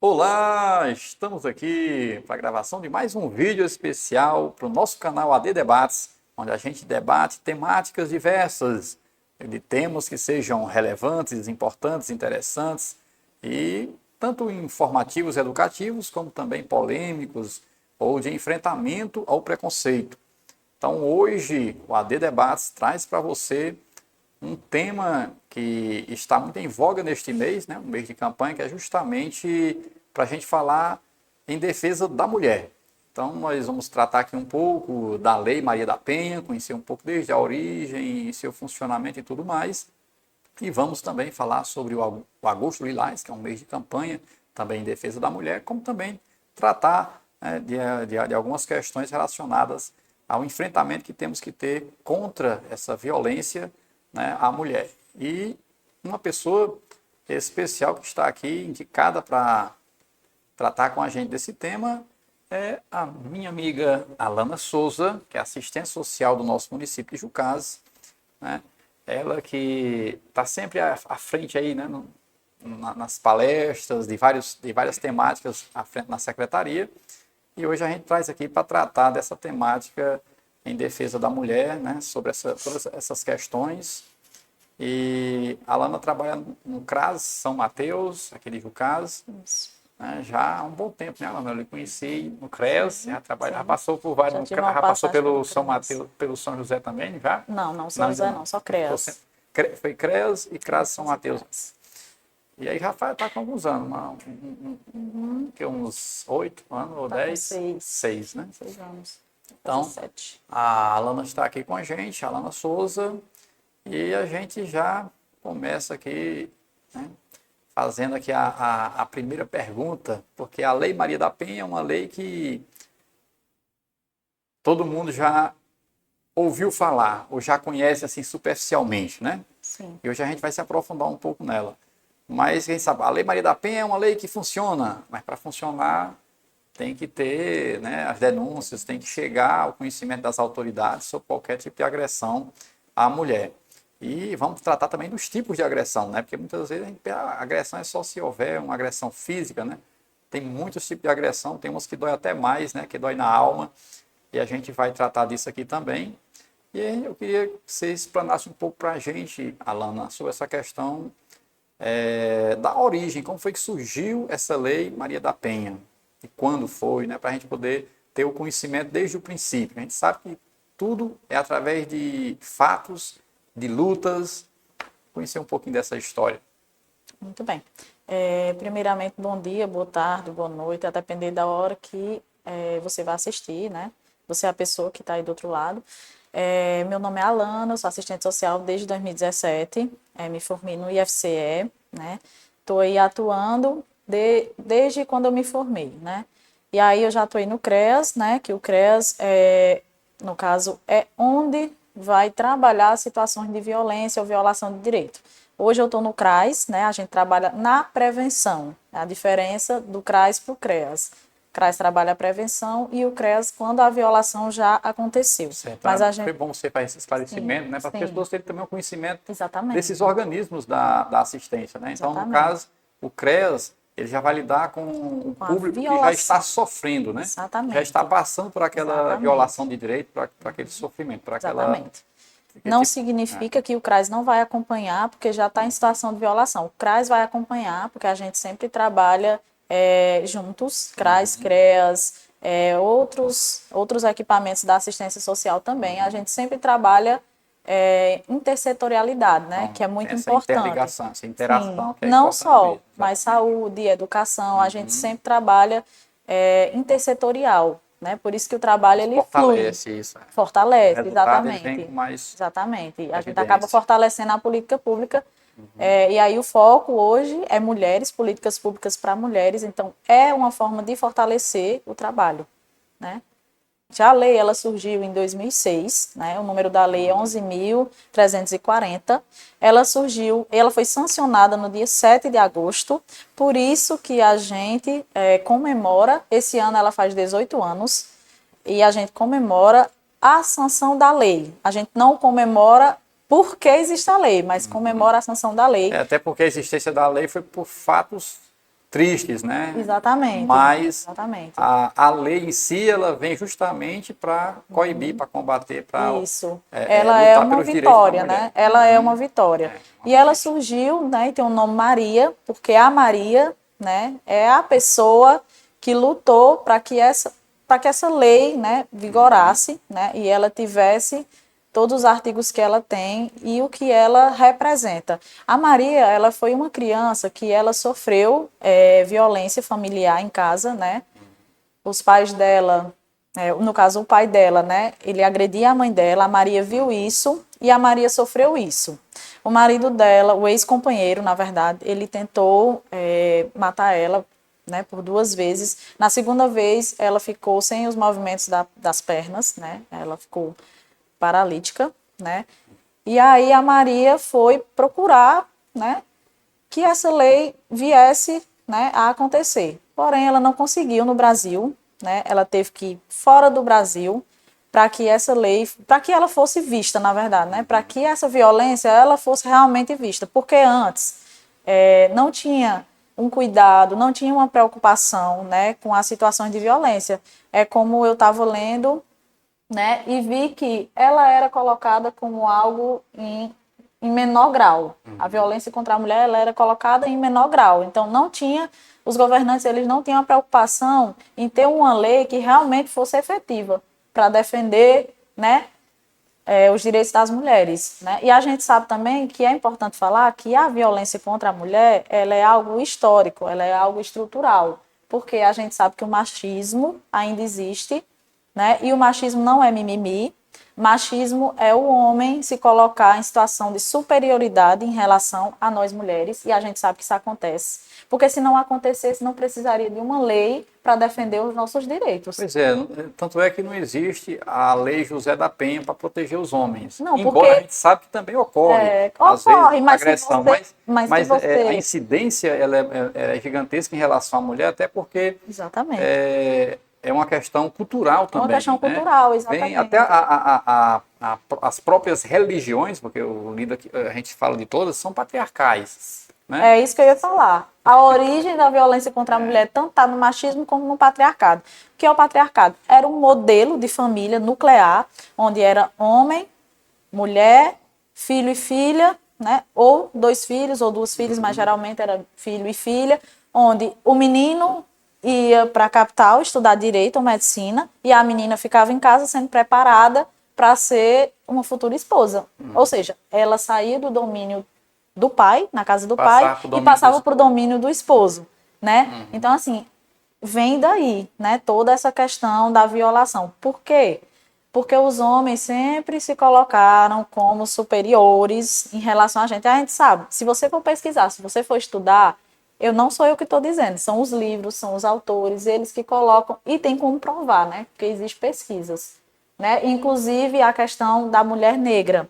Olá, estamos aqui para a gravação de mais um vídeo especial para o nosso canal AD Debates, onde a gente debate temáticas diversas, de temas que sejam relevantes, importantes, interessantes e tanto informativos, educativos, como também polêmicos ou de enfrentamento ao preconceito. Então hoje o AD Debates traz para você um tema que está muito em voga neste mês, né, um mês de campanha, que é justamente para a gente falar em defesa da mulher. Então, nós vamos tratar aqui um pouco da Lei Maria da Penha, conhecer um pouco desde a origem, seu funcionamento e tudo mais. E vamos também falar sobre o Agosto Lilás, que é um mês de campanha, também em defesa da mulher, como também tratar de algumas questões relacionadas ao enfrentamento que temos que ter contra essa violência, né, à mulher. E uma pessoa especial que está aqui indicada para tratar com a gente desse tema é a minha amiga Alana Souza, que é assistente social do nosso município de Jucás, né? Ela que está sempre à frente aí, né, nas palestras de várias temáticas à frente na secretaria. E hoje a gente traz aqui para tratar dessa temática em defesa da mulher, né, sobre todas essas questões. E a Alana trabalha no CRAS São Mateus, aqui de Jucás, né, já há um bom tempo, né, Alana? Eu lhe conheci no CRES, já passou por vários, já passou pelo São Mateus, pelo São José também, já? Não, São José não, só CREAS. Foi CRES e CRAS São Mateus. E aí já está com alguns anos, uns 8 anos ou 10? 6, né? 6 anos. Então, 7. a Alana está aqui com a gente, a Alana Souza, e a gente já começa aqui, né, fazendo aqui a primeira pergunta, porque a Lei Maria da Penha é uma lei que todo mundo já ouviu falar, ou já conhece assim superficialmente, né? Sim. E hoje a gente vai se aprofundar um pouco nela. Mas quem sabe, a Lei Maria da Penha é uma lei que funciona, mas para funcionar tem que ter, né, as denúncias, tem que chegar ao conhecimento das autoridades sobre qualquer tipo de agressão à mulher. E vamos tratar também dos tipos de agressão, né? Porque muitas vezes a agressão é só se houver uma agressão física, né? Tem muitos tipos de agressão, tem umas que dói até mais, né? Que dói na alma. E a gente vai tratar disso aqui também. E aí eu queria que você explanasse um pouco para a gente, Alana, sobre essa questão da origem, como foi que surgiu essa lei Maria da Penha e quando foi, né? Para a gente poder ter o conhecimento desde o princípio. A gente sabe que tudo é através de fatos, de lutas, conhecer um pouquinho dessa história. Muito bem. Primeiramente, bom dia, boa tarde, boa noite, a depender da hora que você vai assistir, né? Você é a pessoa que está aí do outro lado. Meu nome é Alana, eu sou assistente social desde 2017, me formei no IFCE, né? Estou aí atuando desde quando eu me formei, né? E aí eu já estou aí no CREAS, né? Que o CREAS, no caso, é onde vai trabalhar situações de violência ou violação de direito. Hoje eu estou no CRAS, né? A gente trabalha na prevenção, a diferença do CRAS para o CREAS. O CRAS trabalha a prevenção e o CREAS quando a violação já aconteceu. Certo. Mas a gente... Foi bom você fazer esse esclarecimento, né? Para as pessoas terem também um conhecimento desses organismos da assistência, né? Então, no caso, o CREAS, ele já vai lidar com o público que já está sofrendo, né? Exatamente. Já está passando por aquela violação de direito, para aquele sofrimento, para aquela... Exatamente. Não significa que o CRAS não vai acompanhar, porque já está em situação de violação. O CRAS vai acompanhar, porque a gente sempre trabalha juntos, CRAS, CREAS, outros equipamentos da assistência social também. A gente sempre trabalha intersetorialidade, né? Que é muito importante. Interligação, essa interação. Sim, que é não importante só, mesmo, mas saúde, educação, a gente sempre trabalha intersetorial, né? Por isso que o trabalho ele fortalece flui. isso. Fortalece, O resultado, exatamente. ele vem com mais exatamente. A gente evidência. acaba fortalecendo a política pública. E aí o foco hoje é mulheres, políticas públicas para mulheres. Então, é uma forma de fortalecer o trabalho, né? Já a lei ela surgiu em 2006, né? O número da lei é 11.340. Ela foi sancionada no dia 7 de agosto, por isso que a gente comemora, esse ano ela faz 18 anos, e a gente comemora a sanção da lei. A gente não comemora porque existe a lei, mas comemora a sanção da lei. Até porque a existência da lei foi por fatos tristes, né? Exatamente. Mas Exatamente. a lei em si, ela vem justamente para coibir, para combater, para Isso. Ela é lutar uma pelos direitos da vitória, mulher. né? Ela é uma vitória. E ela surgiu, né, e tem o nome Maria, porque a Maria, né, é a pessoa que lutou para que essa lei, né, vigorasse, né, e ela tivesse todos os artigos que ela tem e o que ela representa. A Maria, ela foi uma criança que ela sofreu violência familiar em casa, né? Os pais dela, no caso o pai dela, né, ele agredia a mãe dela, a Maria viu isso e a Maria sofreu isso. O marido dela, o ex-companheiro, na verdade, ele tentou matar ela, né, por 2 vezes. Na segunda vez, ela ficou sem os movimentos das pernas, né, ela ficou paralítica, né, e aí a Maria foi procurar, né, que essa lei viesse, né, a acontecer. Porém, ela não conseguiu no Brasil, né? Ela teve que ir fora do Brasil para que essa lei, para que ela fosse vista, na verdade, né? Para que essa violência ela fosse realmente vista, porque antes não tinha um cuidado, não tinha uma preocupação, né, com as situações de violência. É como eu estava lendo, né, e vi que ela era colocada como algo em menor grau. A violência contra a mulher ela era colocada em menor grau. Então não tinha, os governantes eles não tinham a preocupação em ter uma lei que realmente fosse efetiva para defender, né, os direitos das mulheres, né? E a gente sabe também que é importante falar que a violência contra a mulher ela é algo histórico, ela é algo estrutural, porque a gente sabe que o machismo ainda existe, né? E o machismo não é mimimi. Machismo é o homem se colocar em situação de superioridade em relação a nós mulheres, e a gente sabe que isso acontece. Porque se não acontecesse, não precisaria de uma lei para defender os nossos direitos. Pois é, tanto é que não existe a lei José da Penha para proteger os homens. Não, Embora a porque gente sabe que também ocorre, às ocorre, vezes, mas se agressão, você, mas se a você, incidência ela é gigantesca em relação à mulher, até porque exatamente, é uma questão cultural é uma também, questão né? cultural, Vem até exatamente. as próprias religiões, porque a gente fala de todas, são patriarcais, né? É isso que eu ia falar. A origem da violência contra a mulher tanto está no machismo como no patriarcado. O que é o patriarcado? Era um modelo de família nuclear, onde era homem, mulher, filho e filha, né? Ou 2 filhos ou 2 filhas, mas geralmente era filho e filha, onde o menino ia para a capital estudar direito ou medicina e a menina ficava em casa sendo preparada para ser uma futura esposa. Ou seja, ela saía do domínio do pai, na casa do pai, Passar para o e domínio do passava para o esposo. domínio do esposo, né? Então, assim, vem daí, né, toda essa questão da violação. Por quê? Porque os homens sempre se colocaram como superiores em relação a gente. A gente sabe, se você for pesquisar, se você for estudar, não sou eu que estou dizendo, são os livros, são os autores, eles que colocam, e tem como provar, né? Porque existem pesquisas. Né? Inclusive a questão da mulher negra.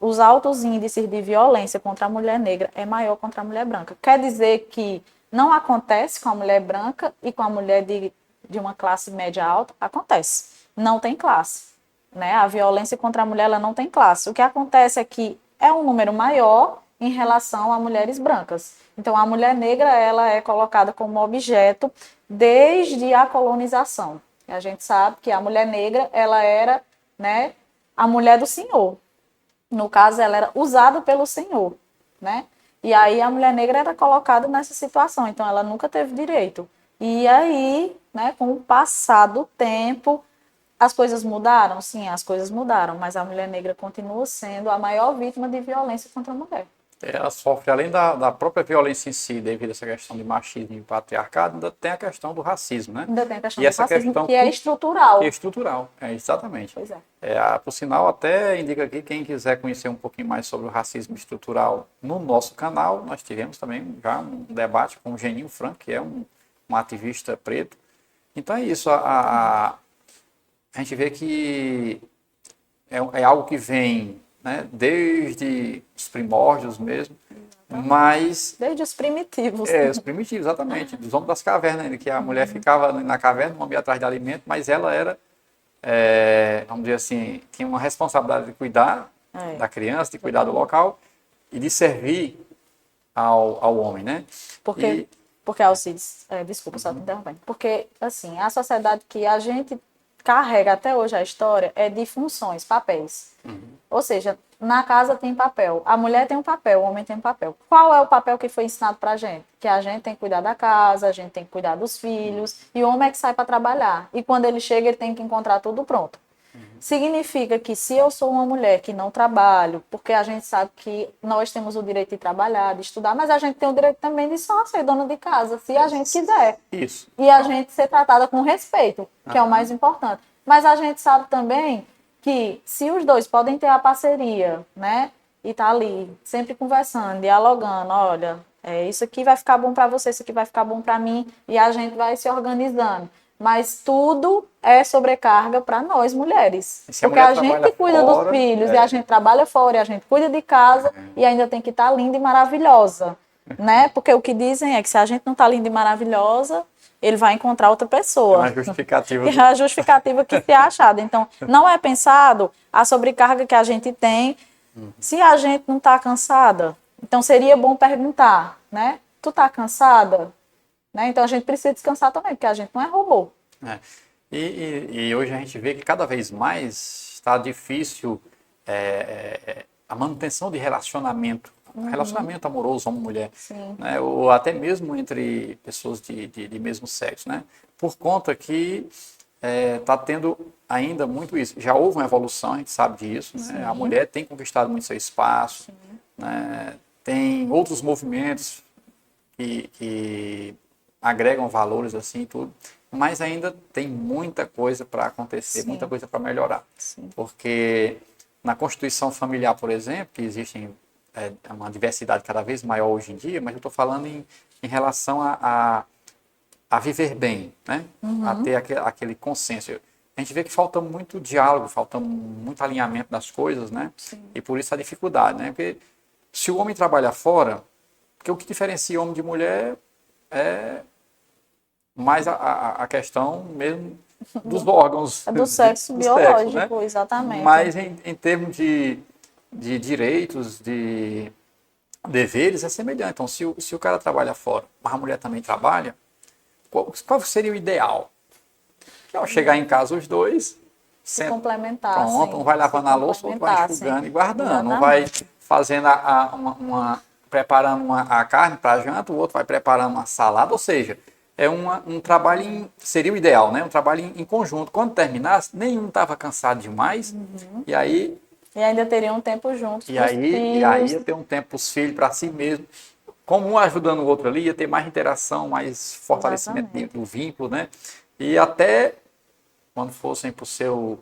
Os altos índices de violência contra a mulher negra é maior contra a mulher branca. Quer dizer que não acontece com a mulher branca e com a mulher de uma classe média alta? Acontece. Não tem classe. Né? A violência contra a mulher ela não tem classe. O que acontece é que é um número maior em relação a mulheres brancas. Então, a mulher negra ela é colocada como objeto desde a colonização. A gente sabe que a mulher negra ela era, né, a mulher do senhor. No caso, ela era usada pelo senhor, né? E aí a mulher negra era colocada nessa situação, então ela nunca teve direito. E aí, né, com o passar do tempo, as coisas mudaram? Sim, as coisas mudaram, mas a mulher negra continua sendo a maior vítima de violência contra a mulher. Ela sofre, além da própria violência em si, devido a essa questão de machismo e patriarcado, ainda tem a questão do racismo, né? Ainda tem a questão E do essa racismo, questão que é que estrutural. é estrutural, exatamente. Pois é. Por sinal, até indica aqui, quem quiser conhecer um pouquinho mais sobre o racismo estrutural no nosso canal, nós tivemos também já um debate com o Geninho Franco, que é um ativista preto. Então é isso, a gente vê que é algo que vem, né, desde os primórdios mesmo, mas Desde os primitivos. os primitivos, exatamente, dos homens das cavernas ainda, que a mulher ficava na caverna, o homem ia atrás de alimento, mas ela era, vamos dizer assim, tinha uma responsabilidade de cuidar da criança, de cuidar do local e de servir ao homem, né? Porque Porque, Alcides, desculpa, só te interrompendo. Porque, assim, a sociedade que a gente carrega até hoje a história é de funções, papéis. Ou seja, na casa tem papel, a mulher tem um papel, o homem tem um papel. Qual é o papel que foi ensinado pra gente? Que a gente tem que cuidar da casa, a gente tem que cuidar dos filhos, e o homem é que sai para trabalhar. E quando ele chega, ele tem que encontrar tudo pronto. Significa que se eu sou uma mulher que não trabalho, porque a gente sabe que nós temos o direito de trabalhar, de estudar, mas a gente tem o direito também de só ser dona de casa, se a gente quiser. Isso. E a gente ser tratada com respeito, que é o mais importante. Mas a gente sabe também que se os dois podem ter a parceria, né? E tá ali, sempre conversando, dialogando, olha, isso aqui vai ficar bom para você, isso aqui vai ficar bom para mim, e a gente vai se organizando. Mas tudo é sobrecarga para nós, mulheres. Porque a gente cuida dos filhos, e a gente trabalha fora, e a gente cuida de casa, e ainda tem que estar linda e maravilhosa, né? Porque o que dizem é que se a gente não está linda e maravilhosa, ele vai encontrar outra pessoa. É uma justificativa. É a justificativa que se é achada. Então, não é pensado a sobrecarga que a gente tem se a gente não está cansada. Então, seria bom perguntar, né? Tu tá cansada? Né? Então, a gente precisa descansar também, porque a gente não é robô. E hoje a gente vê que cada vez mais está difícil a manutenção de relacionamento. Relacionamento amoroso homem-mulher, né? Ou até mesmo entre pessoas de mesmo sexo, né? Por conta que está tendo ainda muito isso. Já houve uma evolução, a gente sabe disso, né? A mulher tem conquistado muito seu espaço, né? Tem outros movimentos que agregam valores assim tudo, mas ainda tem muita coisa para acontecer, muita coisa para melhorar. Porque na Constituição Familiar, por exemplo, que existem uma diversidade cada vez maior hoje em dia, mas eu estou falando em relação a viver bem, né? A ter aquele consenso. A gente vê que falta muito diálogo, falta muito alinhamento das coisas, né? E por isso a dificuldade, né? Porque se o homem trabalha fora, porque o que diferencia homem de mulher é mais a questão mesmo dos órgãos. Do sexo biológico, sexo, né? Exatamente. Mas em termos de direitos, de deveres, é semelhante. Então, se o cara trabalha fora, mas a mulher também trabalha, qual seria o ideal? Ao chegar em casa os dois, se complementar. Pronto, um vai lavando a louça, o outro vai enxugando e guardando. Um vai fazendo preparando a carne para a janta, o outro vai preparando uma salada, ou seja, é um trabalho, seria o ideal, né? Um trabalho em conjunto. Quando terminasse, nenhum estava cansado demais, e aí... E ainda teria um tempo juntos. E aí ia ter um tempo para os filhos, para si mesmo. Como um ajudando o outro ali, ia ter mais interação, mais fortalecimento do vínculo, né? E até quando fossem para o seu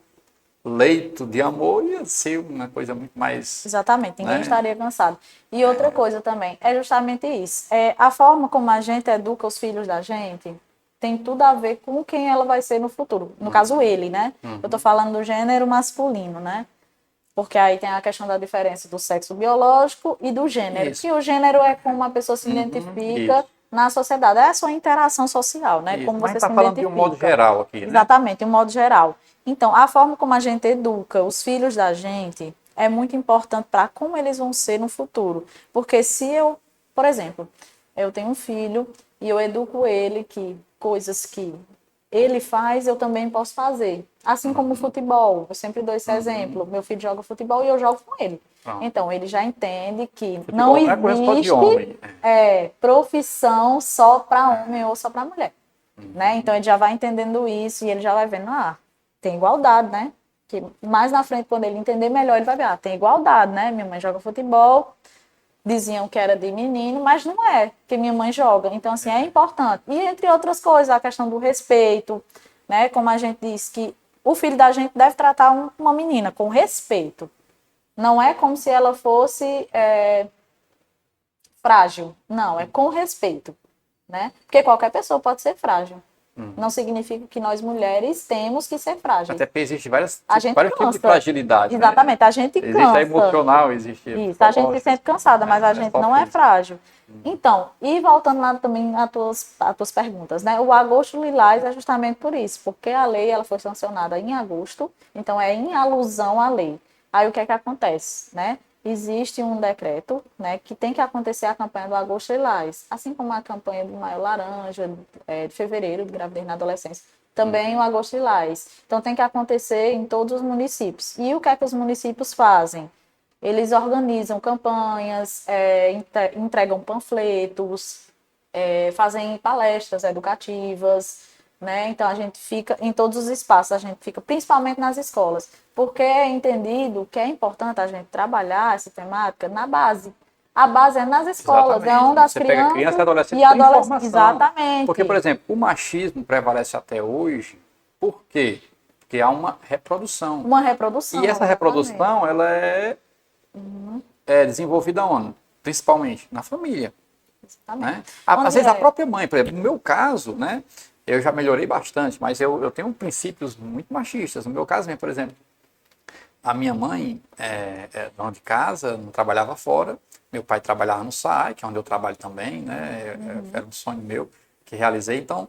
leito de amor, ia ser uma coisa muito mais... Exatamente, ninguém estaria cansado. E outra coisa também, é justamente isso. A forma como a gente educa os filhos da gente tem tudo a ver com quem ela vai ser no futuro. No caso, ele, né? Eu tô falando do gênero masculino, né? Porque aí tem a questão da diferença do sexo biológico e do gênero. Que o gênero é como uma pessoa se identifica na sociedade. É a sua interação social, né? Como você se identifica. Falando de um modo geral aqui, né? Exatamente, de um modo geral. Então, a forma como a gente educa os filhos da gente é muito importante para como eles vão ser no futuro. Porque se eu, por exemplo, eu tenho um filho e eu educo ele que coisas que ele faz, eu também posso fazer. Assim como o futebol, eu sempre dou esse exemplo. Meu filho joga futebol e eu jogo com ele. Então, ele já entende que futebol não existe profissão só para homem ou só para mulher. Né? Então, ele já vai entendendo isso e ele já vai vendo, tem igualdade, né? Que mais na frente, quando ele entender melhor, ele vai ver, tem igualdade, né? Minha mãe joga futebol, diziam que era de menino, mas não é, que minha mãe joga. Então, assim, é importante. E, entre outras coisas, a questão do respeito, né? Como a gente diz, que o filho da gente deve tratar uma menina com respeito. Não é como se ela fosse frágil. Não, é com respeito, né? Porque qualquer pessoa pode ser frágil. Não significa que nós mulheres temos que ser frágeis. Até porque existem vários tipos de fragilidade. Exatamente, né? A gente cansa. Existe a emocional, existe... Isso, a gente se sente cansada, mas a gente não é frágil. Então, e voltando lá também às tuas perguntas, né? O agosto lilás é justamente por isso, porque a lei ela foi sancionada em agosto, então é em alusão à lei. Aí o que é que acontece, né? existe um decreto, né, que tem que acontecer a campanha do Agosto Lilás, assim como a campanha do Maio Laranja, de fevereiro, de gravidez na adolescência, também o Agosto Lilás. Então tem que acontecer em todos os municípios. E o que é que os municípios fazem? Eles organizam campanhas, entregam panfletos, fazem palestras educativas, né? Então a gente fica em todos os espaços, a gente fica principalmente nas escolas, porque é entendido que é importante a gente trabalhar essa temática na base. A base é nas escolas, Exatamente. é onde as Você pega crianças criança e adolescente e tem adolescentes. informação. Exatamente. Porque, por exemplo, o machismo prevalece até hoje. Por quê? Porque há uma reprodução. Uma reprodução. E essa exatamente. reprodução, ela é desenvolvida onde? Principalmente na família. Né? Às vezes a própria mãe, por exemplo, no meu caso, né, eu já melhorei bastante, mas eu tenho princípios muito machistas. No meu caso, por exemplo, a minha mãe é dona de casa, não trabalhava fora, meu pai trabalhava no SAI, que é onde eu trabalho também, né, era um sonho meu que realizei. Então,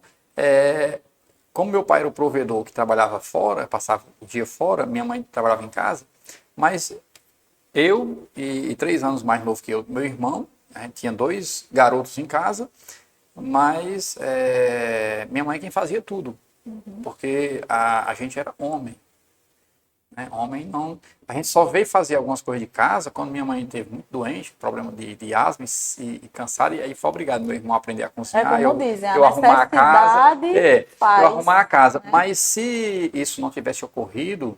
como meu pai era o provedor que trabalhava fora, passava o dia fora, minha mãe trabalhava em casa, mas eu e 3 anos mais novo que eu, meu irmão, a gente tinha 2 garotos em casa, mas minha mãe quem fazia tudo, porque a gente era homem. Né? Homem não. A gente só veio fazer algumas coisas de casa quando minha mãe teve muito doente, problema de asma e cansada, e aí foi obrigado meu irmão a aprender a cozinhar. Dizem, eu arrumar a casa. Faz, eu arrumar a casa. Né? Mas se isso não tivesse ocorrido,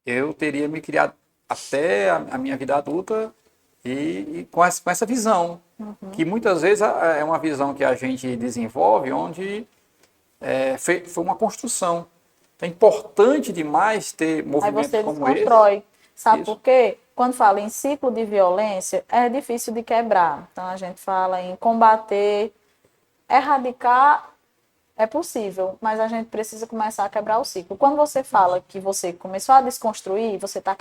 eu teria me criado até a minha vida adulta e com essa visão, que muitas vezes é uma visão que a gente desenvolve onde foi uma construção. É importante demais ter movimentos como esse. Aí você desconstrói. Sabe por quê? Quando fala em ciclo de violência, é difícil de quebrar. Então, a gente fala em combater, erradicar, é possível, mas a gente precisa começar a quebrar o ciclo. Quando você fala que você começou a desconstruir, você está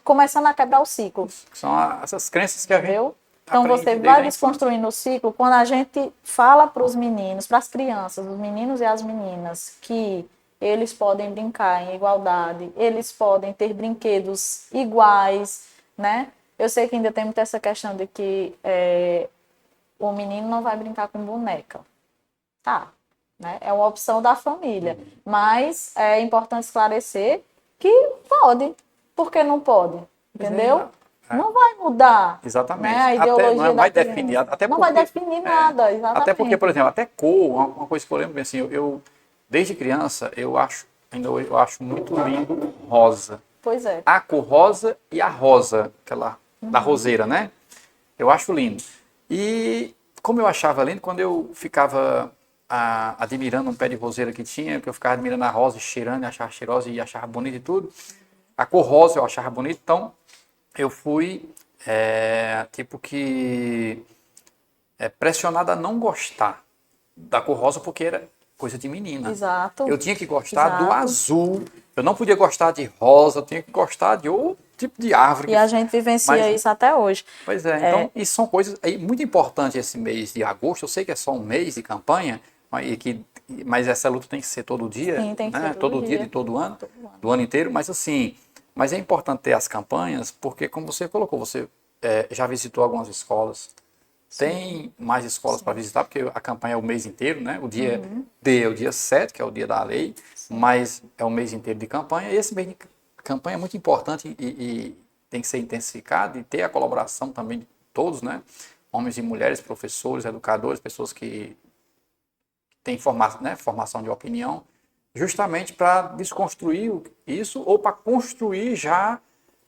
começando a quebrar o ciclo. São essas crenças que a gente... Então, você vai desconstruindo o ciclo quando a gente fala para os meninos, para as crianças, os meninos e as meninas, que eles podem brincar em igualdade, eles podem ter brinquedos iguais, né? Eu sei que ainda tem muito essa questão de que o menino não vai brincar com boneca. Tá, né? É uma opção da família. Mas é importante esclarecer que pode. Por que não pode? Entendeu? Não vai mudar. Exatamente. Né? A ideologia não vai definir. Não vai definir nada, exatamente. Até porque, por exemplo, até cor, uma coisa que eu lembro bem assim, eu desde criança, eu acho muito lindo rosa. Pois é. A cor rosa e a rosa, aquela da roseira, né? Eu acho lindo. E como eu achava lindo, quando eu ficava admirando um pé de roseira que tinha, que eu ficava admirando a rosa, cheirando, e achava cheirosa e achava bonita e tudo. A cor rosa eu achava bonita, então eu fui pressionado a não gostar da cor rosa porque era coisa de menina. Exato. Eu tinha que gostar do azul. Eu não podia gostar de rosa, eu tinha que gostar de outro tipo de árvore. E a gente vivencia isso até hoje. Pois é, então, isso são coisas muito importantes esse mês de agosto. Eu sei que é só um mês de campanha, mas essa luta tem que ser todo dia. Sim, tem que ser todo dia de todo ano, do ano inteiro. Mas assim, é importante ter as campanhas, porque como você colocou, você já visitou algumas escolas. Tem mais escolas para visitar, porque a campanha é o mês inteiro, né? O dia D é o dia 7, que é o dia da lei, mas é o mês inteiro de campanha. E esse mês de campanha é muito importante e tem que ser intensificado e ter a colaboração também de todos, né? Homens e mulheres, professores, educadores, pessoas que têm formação de opinião, justamente para desconstruir isso ou para construir já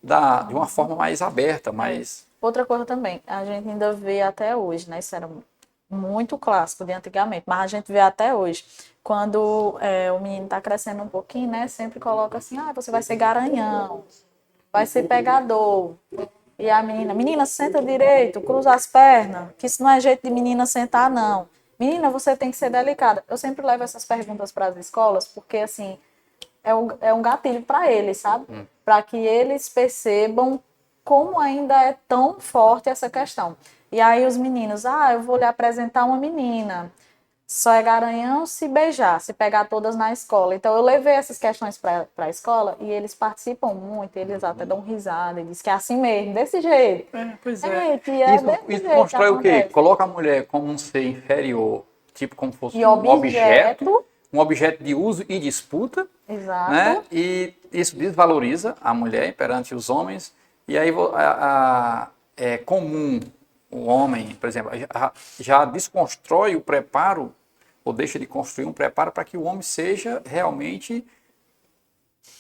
de uma forma mais aberta, mais... Outra coisa também, a gente ainda vê até hoje, né? Isso era muito clássico de antigamente, mas a gente vê até hoje. Quando o menino está crescendo um pouquinho, né? Sempre coloca assim, você vai ser garanhão, vai ser pegador. E a menina, senta direito, cruza as pernas, que isso não é jeito de menina sentar, não. Menina, você tem que ser delicada. Eu sempre levo essas perguntas para as escolas, porque assim, é um gatilho para eles, sabe? Para que eles percebam como ainda é tão forte essa questão. E aí os meninos, eu vou lhe apresentar uma menina. só é garanhão se beijar, se pegar todas na escola. Então, eu levei essas questões para a escola e eles participam muito, eles até dão risada, e dizem que é assim mesmo, desse jeito. Pois é. Tia, é Isso, desse isso jeito que constrói o quê? acontece. Coloca a mulher como um ser inferior, tipo como fosse E objeto, um objeto de uso e disputa, né? exato, E isso desvaloriza a mulher perante os homens. E aí é comum o homem, por exemplo, já desconstrói o preparo, ou deixa de construir um preparo para que o homem seja realmente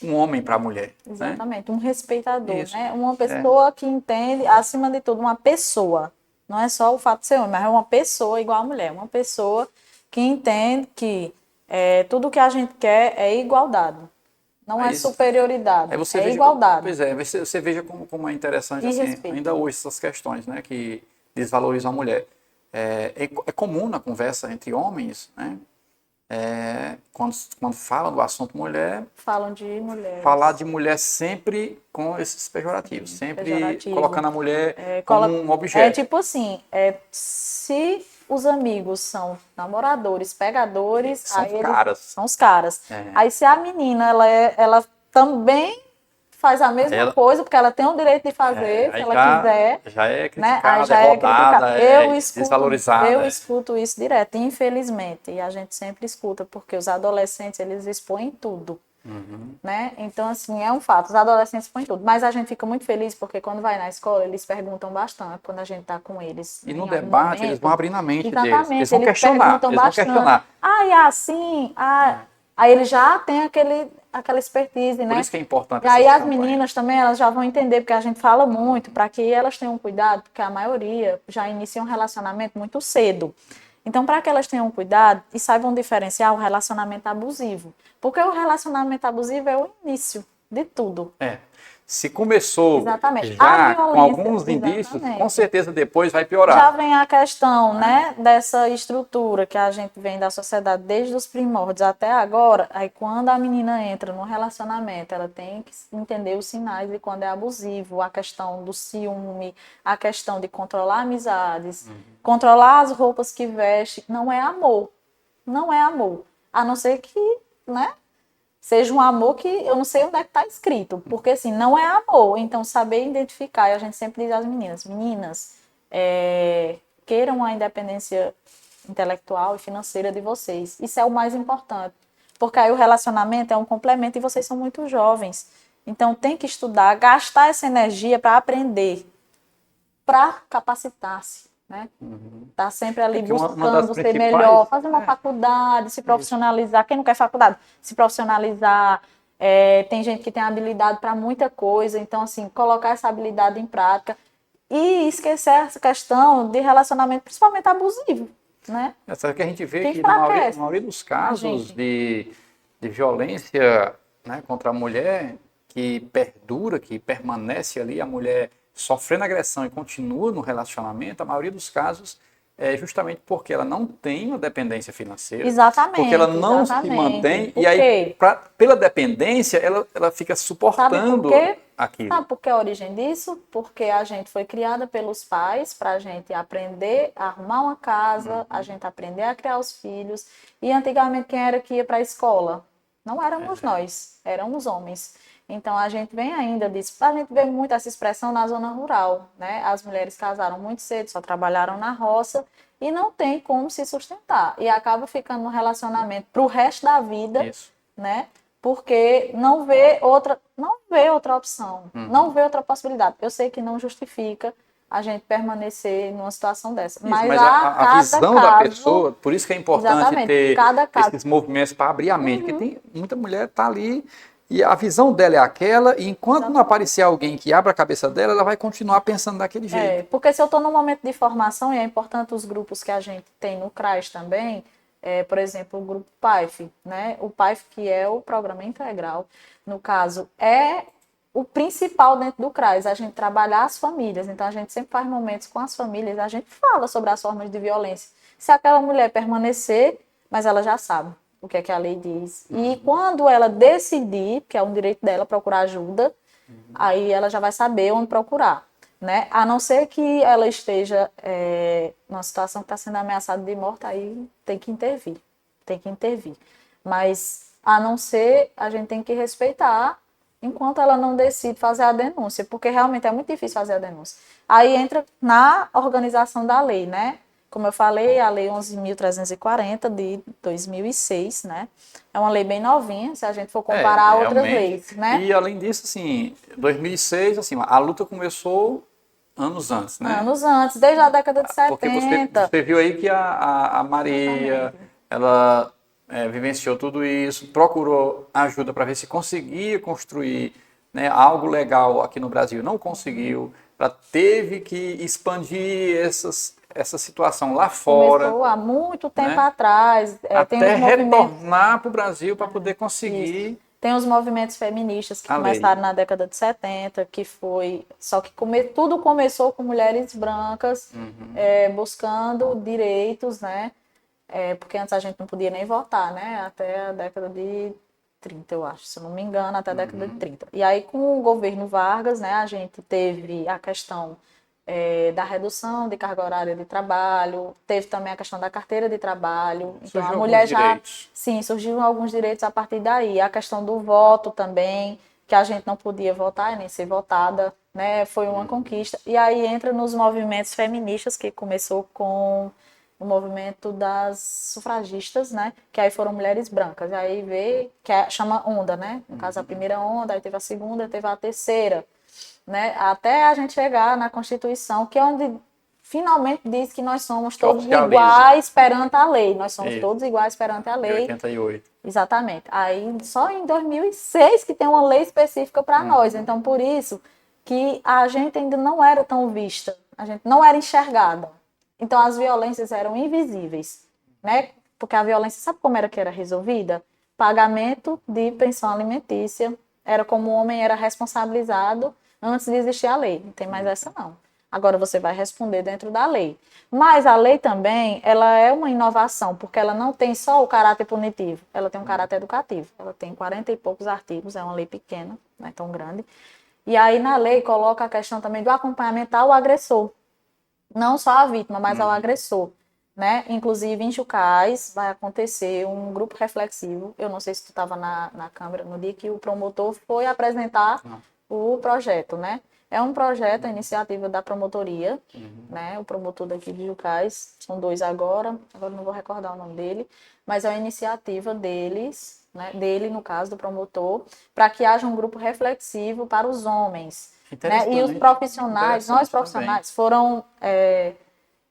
um homem para a mulher, né? exatamente, um respeitador, Isso. né? Uma pessoa que entende, acima de tudo, uma pessoa. Não é só o fato de ser homem, mas é uma pessoa igual a mulher, uma pessoa que entende que tudo que a gente quer é igualdade. Não é Aí, superioridade, aí você é veja, igualdade pois é, você veja como é interessante e assim, respeito. ainda hoje essas questões, né, que desvalorizam a mulher. É comum na conversa entre homens, né, quando falam do assunto mulher, Falam de mulheres, falar de mulher sempre com esses pejorativos, sempre pejorativo. colocando a mulher como um É objeto. tipo assim, se os amigos são namoradores, pegadores, São aí eles caras. são os caras. É. Aí se a menina, ela também faz a mesma Ela, coisa, porque ela tem o direito de fazer, se aí ela quiser, já é né? Aí criticada, é já é criticado. rodada, é Eu desvalorizada. escuto isso direto, infelizmente, e a gente sempre escuta, porque os adolescentes, eles expõem tudo. Né? Então, assim, é um fato, os adolescentes põem tudo, mas a gente fica muito feliz porque quando vai na escola, eles perguntam bastante quando a gente está com eles E no em algum debate eles vão momento. abrindo a mente deles. Eles Exatamente, vão eles questionar, perguntam eles vão bastante. questionar. Ah, é assim? Ah, aí ele já tem aquela expertise, Por né? isso que é importante E aí essas as campanhas. meninas também, elas já vão entender, porque a gente fala muito, para que elas tenham cuidado, porque a maioria já inicia um relacionamento muito cedo. Então, para que elas tenham cuidado e saibam diferenciar o relacionamento abusivo. Porque o relacionamento abusivo é o início de tudo. É. Se começou Exatamente. A já com violência, alguns indícios, com exatamente. certeza depois vai Já piorar. vem a questão, Né? né, dessa estrutura que a gente vem da sociedade desde os primórdios até agora. Aí, quando a menina entra no relacionamento, ela tem que entender os sinais de quando é abusivo, a questão do ciúme, a questão de controlar amizades, controlar as roupas que veste. Não é amor. Não é amor. A não ser que, né, seja um amor que eu não sei onde é que está escrito, porque assim, não é amor. Então, saber identificar, e a gente sempre diz às meninas, queiram a independência intelectual e financeira de vocês. Isso é o mais importante, porque aí o relacionamento é um complemento e vocês são muito jovens. Então, tem que estudar, gastar essa energia para aprender, para capacitar-se, né? Tá sempre ali Porque uma das buscando ser principais. melhor, fazer uma faculdade, se profissionalizar. Quem não quer faculdade? Se profissionalizar. Tem gente que tem habilidade para muita coisa, então, assim, colocar essa habilidade em prática e esquecer essa questão de relacionamento, principalmente abusivo, né? Só que a gente vê Que que na enfraquece maioria dos a casos gente. de violência, né, contra a mulher, que perdura, que permanece ali, a mulher sofrendo agressão e continua no relacionamento, a maioria dos casos é justamente porque ela não tem uma dependência financeira, porque ela Exatamente, não se exatamente. mantém, e Por aí, quê? pela dependência, ela fica Sabe por suportando quê? aquilo. Sabe por que a origem disso? Porque a gente foi criada pelos pais para a gente aprender a arrumar uma casa, a gente aprender a criar os filhos. E antigamente quem era que ia para a escola? Não éramos nós, eram os homens. Então a gente vem ainda disso. A gente vê muito essa expressão na zona rural, né? As mulheres casaram muito cedo, só trabalharam na roça e não tem como se sustentar. E acaba ficando no relacionamento para o resto da vida, Isso. né? Porque não vê outra opção, não vê outra possibilidade. Eu sei que não justifica a gente permanecer numa situação dessa, Isso, mas mas a a cada visão da caso, pessoa, por isso que é importante exatamente, ter cada caso. esses movimentos para abrir a mente, porque tem muita mulher tá ali e a visão dela é aquela, e enquanto não aparecer alguém que abra a cabeça dela, ela vai continuar pensando daquele jeito. Porque se eu estou num momento de formação, e é importante os grupos que a gente tem no CRAS também, por exemplo, o grupo PAIF, né? O PAIF, que é o Programa Integral, no caso, é o principal dentro do CRAS, a gente trabalhar as famílias. Então, a gente sempre faz momentos com as famílias, a gente fala sobre as formas de violência. Se aquela mulher permanecer, mas ela já sabe o que é que a lei diz. E quando ela decidir, que é um direito dela procurar ajuda, aí ela já vai saber onde procurar. né? A não ser que ela esteja numa situação que está sendo ameaçada de morte, aí tem que intervir, tem que intervir. Mas, a não ser, a gente tem que respeitar enquanto ela não decide fazer a denúncia, porque realmente é muito difícil fazer a denúncia. Aí entra na organização da lei, né? Como eu falei, a Lei 11.340 de 2006, né? É uma lei bem novinha, se a gente for comparar a outras realmente. leis, né? E além disso, assim, 2006, assim, a luta começou anos antes, né? Anos antes, desde a década de Porque 70. você viu aí que a Maria, Exatamente. ela vivenciou tudo isso, procurou ajuda para ver se conseguia construir, né, algo legal aqui no Brasil. Não conseguiu, ela teve que expandir essa situação lá fora, Começou há muito tempo né, atrás. Tem os até movimentos. retornar para o Brasil para poder Isso. conseguir Tem os movimentos feministas que a lei. começaram na década de 70, que foi. Só que tudo começou com mulheres brancas buscando direitos, né? Porque antes a gente não podia nem votar, né? Até a década de 30, eu acho, se eu não me engano, até a década de 30. E aí, com o governo Vargas, né, a gente teve a questão da redução de carga horária de trabalho, teve também a questão da carteira de trabalho. Então, a Surgiu alguns mulher já, direitos. sim, surgiram alguns direitos a partir daí. A questão do voto também, que a gente não podia votar e nem ser votada, né, foi uma conquista. E aí entra nos movimentos feministas, que começou com o movimento das sufragistas, né? Que aí foram mulheres brancas. E aí veio, chama onda, né? No caso, a primeira onda, aí teve a segunda, teve a terceira, né? Até a gente chegar na Constituição, que é onde finalmente diz que nós somos Que todos oficializa. iguais perante a lei. Nós somos Isso, todos iguais perante a de lei. 88. Exatamente. Aí só em 2006 que tem uma lei específica para nós. Então, por isso que a gente ainda não era tão vista, a gente não era enxergada. Então, as violências eram invisíveis, né? Porque a violência, sabe como era que era resolvida? Pagamento de pensão alimentícia. Era como o homem era responsabilizado antes de existir a lei. Não tem mais essa, não. Agora você vai responder dentro da lei. Mas a lei também, ela é uma inovação, porque ela não tem só o caráter punitivo, ela tem um caráter educativo. Ela tem 40 e poucos artigos, é uma lei pequena, não é tão grande. E aí na lei coloca a questão também do acompanhamento ao agressor. Não só a vítima, mas ao agressor. Né? Inclusive, em Chucais vai acontecer um grupo reflexivo. Eu não sei se tu estava na Câmara no dia que o promotor foi apresentar o projeto, né? É um projeto, a iniciativa da promotoria, né? O promotor daqui de Jucás, são dois agora não vou recordar o nome dele, mas é uma iniciativa deles, né? Dele, no caso, do promotor, para que haja um grupo reflexivo para os homens. Né? E os profissionais, nós profissionais, foram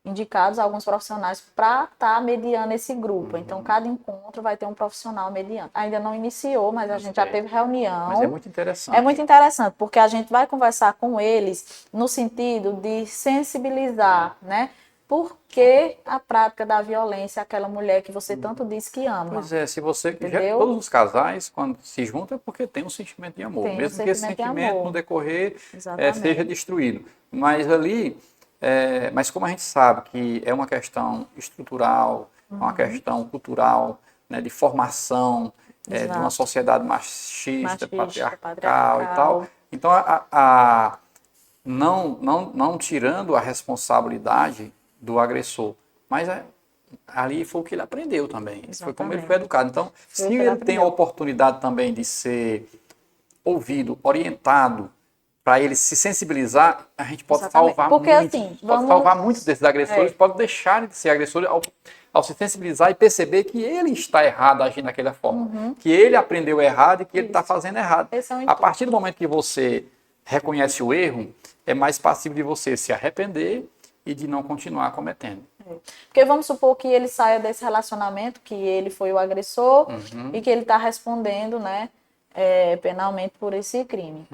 indicados alguns profissionais para estar mediando esse grupo. Então, cada encontro vai ter um profissional mediando. Ainda não iniciou, mas a gente já teve reunião. Mas é muito interessante. É muito interessante, porque a gente vai conversar com eles no sentido de sensibilizar, né? Por que a prática da violência àquela mulher que você tanto diz que ama? Pois é, se você. Entendeu? Todos os casais, quando se juntam, é porque tem um sentimento de amor. Tem um Mesmo que esse sentimento de sentimento, amor. no decorrer, Exatamente. seja destruído. Mas ali. Mas como a gente sabe que é uma questão estrutural, é uma questão cultural, né, de formação, de uma Exato. sociedade machista, patriarcal e patriarcal. tal. Então, não tirando a responsabilidade do agressor, mas ali foi o que ele aprendeu também. Foi como ele foi educado. Então, se ele tem a oportunidade também de ser ouvido, orientado, para ele se sensibilizar, a gente pode salvar porque, muito. Assim, pode salvar muitos desses agressores, pode deixar de ser agressores ao se sensibilizar e perceber que ele está errado agindo daquela forma, que ele aprendeu errado e que ele está fazendo errado. A partir do momento que você reconhece o erro, é mais passível de você se arrepender e de não continuar cometendo. Porque vamos supor que ele saia desse relacionamento, que ele foi o agressor e que ele está respondendo, né, penalmente por esse crime.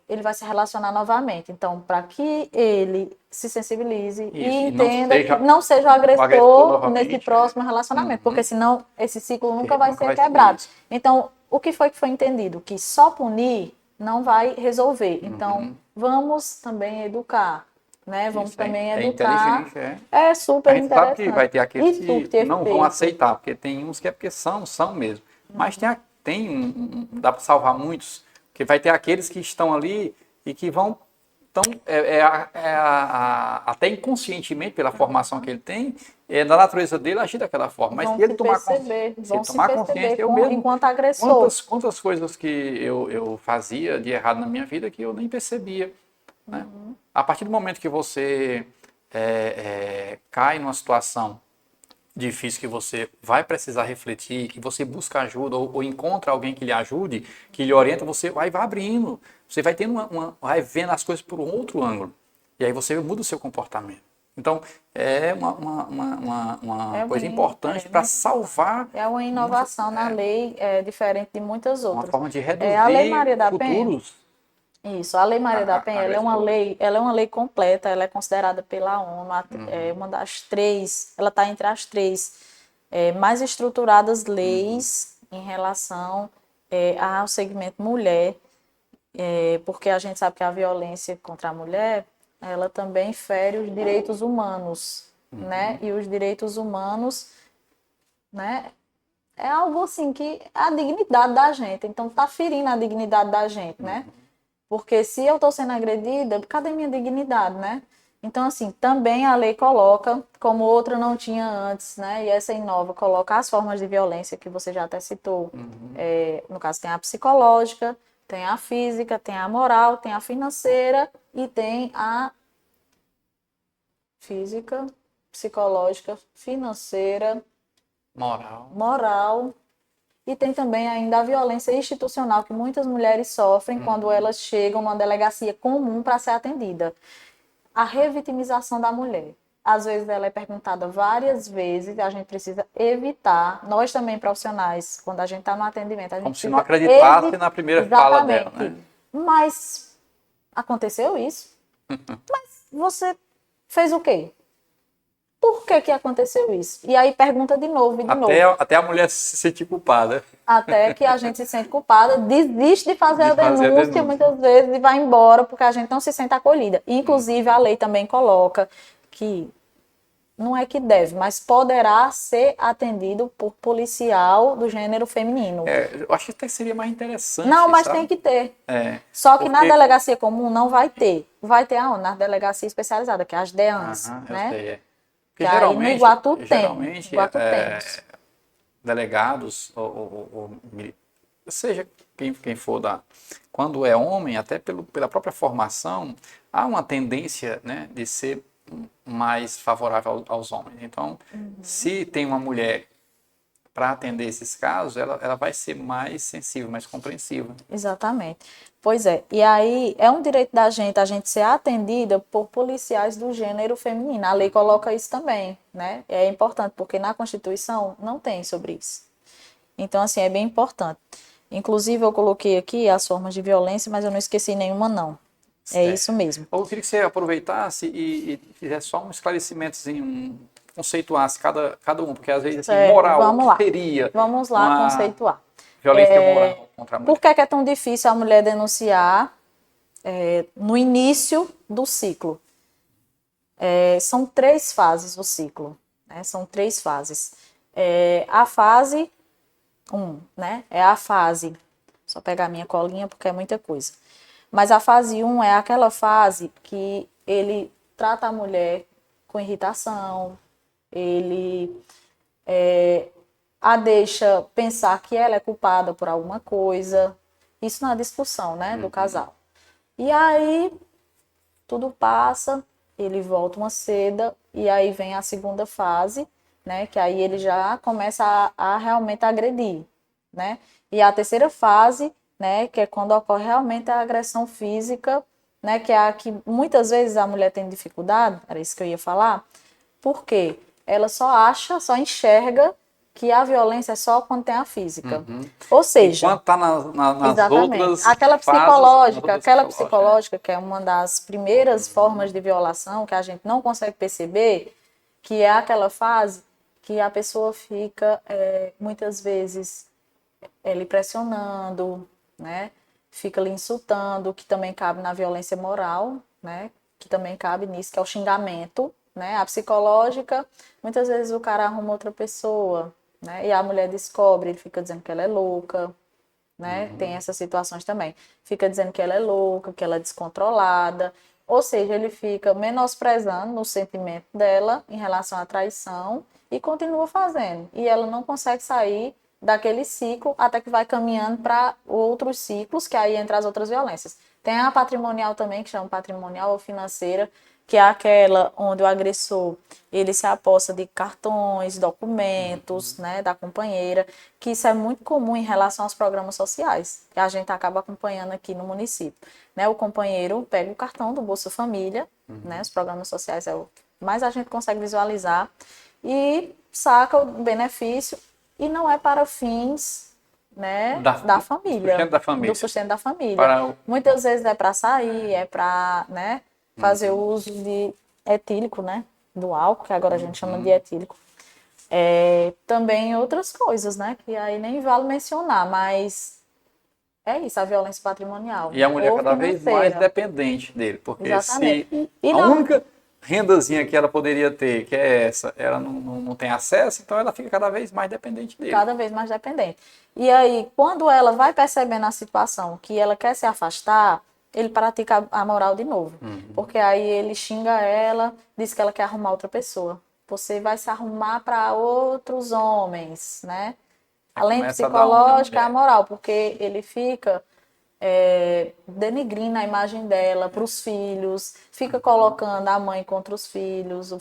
Ele vai se relacionar novamente. Então, para que ele se sensibilize e entenda que não seja o agressor nesse próximo relacionamento, porque senão esse ciclo nunca vai ser quebrado. Então, o que foi entendido? Que só punir não vai resolver. Então, vamos também educar. Né? Vamos também educar. Inteligente, é super interessante. A gente sabe que vai ter aqueles que não vão aceitar, porque tem uns que é porque são mesmo. Mas dá para salvar muitos, porque vai ter aqueles que estão ali e que vão Então, até inconscientemente, pela formação que ele tem, é da natureza dele agir daquela forma. Mas Vão se ele se tomar, perceber, se vão ele se tomar perceber consciência, eu mesmo, enquanto agressor. quantas coisas que eu fazia de errado na minha vida que eu nem percebia, né? A partir do momento que você cai numa situação difícil que você vai precisar refletir, que você busca ajuda ou encontra alguém que lhe ajude, que lhe orienta, você vai abrindo, você vai tendo vai vendo as coisas por um outro ângulo. E aí você muda o seu comportamento. Então, é uma coisa importante para salvar. É uma inovação na lei, diferente de muitas Uma outras. forma de A Lei reduzir Maria da Penha, futuros isso, a Lei Maria da Penha, agressores. ela é uma lei completa, ela é considerada pela ONU, é uma das três, ela está entre as três mais estruturadas leis em relação ao segmento mulher, porque a gente sabe que a violência contra a mulher, ela também fere os direitos humanos, né? E os direitos humanos, né? É algo assim que é a dignidade da gente, então tá ferindo a dignidade da gente, né? Porque se eu estou sendo agredida, cadê minha dignidade, né? Então, assim, também a lei coloca, como outra não tinha antes, né? E essa inova coloca as formas de violência que você já até citou. No caso, tem a psicológica, tem a física, tem a moral, tem a financeira e tem a física, psicológica, financeira, moral. E tem também ainda a violência institucional que muitas mulheres sofrem quando elas chegam numa delegacia comum para ser atendida. A revitimização da mulher. Às vezes ela é perguntada várias vezes, a gente precisa evitar, nós também profissionais, quando a gente está no atendimento, a gente Como se precisa não acreditasse na primeira fala dela, exatamente. né? Mas aconteceu isso? Mas você fez o quê? Por que que aconteceu isso? E aí pergunta de novo e de novo. Até a mulher se sentir culpada Até que a gente se sente culpada, desiste de fazer de a fazer a denúncia denúncia. muitas vezes e vai embora porque a gente não se sente acolhida. Inclusive, a lei também coloca que não é que deve, mas poderá ser atendido por policial do gênero feminino. Eu acho que até seria mais interessante, Não, mas sabe? tem que ter. É, Só que na porque... delegacia comum não vai ter. Vai ter aonde? Na delegacia especializada, que é as DEANs, Eu né? sei, Que Porque aí no Iguatu tem. Iguatu temos. delegados, seja quem for quando é homem, até pela própria formação, há uma tendência, né, de ser mais favorável aos homens. Então, se tem uma mulher para atender esses casos, ela vai ser mais sensível, mais compreensiva. Exatamente. Pois é. E aí é um direito da gente a gente ser atendida por policiais do gênero feminino. A lei coloca isso também, né? É importante porque na Constituição não tem sobre isso. Então, assim, é bem importante. Inclusive, eu coloquei aqui as formas de violência, mas eu não esqueci nenhuma, não. É isso mesmo. Eu queria que você aproveitasse e fizesse só um esclarecimentozinho, conceituasse cada um, porque às vezes assim, Certo, moral, o vamos que lá. seria Vamos lá uma conceituar. violência moral contra a mulher? Por que é tão difícil a mulher denunciar no início do ciclo? São 3 fases do ciclo, né? São 3 fases. A fase 1, né? É a fase, só pegar minha colinha porque é muita coisa. Mas a fase 1 é aquela fase que ele trata a mulher com irritação, ele a deixa pensar que ela é culpada por alguma coisa. Isso na discussão, né, do casal. E aí tudo passa, ele volta uma seda e aí vem a segunda fase, né, que aí ele já começa a realmente agredir, né? E a terceira fase, né, que é quando ocorre realmente a agressão física, né, que é a que muitas vezes a mulher tem dificuldade, era isso que eu ia falar, porque ela só acha, só enxerga que a violência é só quando tem a física. Ou seja, Enquanto está nas exatamente. outras fases, Aquela psicológica, que é uma das primeiras formas de violação que a gente não consegue perceber, que é aquela fase que a pessoa fica, muitas vezes, lhe pressionando, né? Fica lhe insultando, que também cabe na violência moral, né? Que também cabe nisso, que é o xingamento, né? A psicológica, muitas vezes o cara arruma outra pessoa, né? E a mulher descobre, ele fica dizendo que ela é louca, né? Tem essas situações também. Fica dizendo que ela é louca, que ela é descontrolada, Ou seja, ele fica menosprezando o sentimento dela em relação à traição e continua fazendo. E ela não consegue sair daquele ciclo até que vai caminhando para outros ciclos, que aí entra as outras violências. Tem a patrimonial também, que chama patrimonial ou financeira, que é aquela onde o agressor ele se aposta de cartões, documentos, né, da companheira, que isso é muito comum em relação aos programas sociais, que a gente acaba acompanhando aqui no município. Né, o companheiro pega o cartão do Bolsa Família, né, os programas sociais é o que mais a gente consegue visualizar, e saca o benefício, e não é para fins, né, da família, sustento da família. do sustento da família. Para o... Muitas vezes é para sair, é para, né, fazer o uso de etílico, né, do álcool, que agora a gente chama de etílico. Também outras coisas, né, que aí nem vale mencionar, mas é isso, a violência patrimonial. E a mulher ou cada vez financeira. mais dependente dele, porque Exatamente. se E a não, única rendazinha que ela poderia ter, que é essa, ela não tem acesso, então ela fica cada vez mais dependente dele. cada vez mais dependente. E aí, quando ela vai percebendo a situação que ela quer se afastar, ele pratica a moral de novo. Porque aí ele xinga ela, diz que ela quer arrumar outra pessoa. Você vai se arrumar para outros homens, né? Além de Começa a dar onda na psicológica, é a mulher. moral, porque ele fica denigrindo a imagem dela para os filhos, fica colocando a mãe contra os filhos,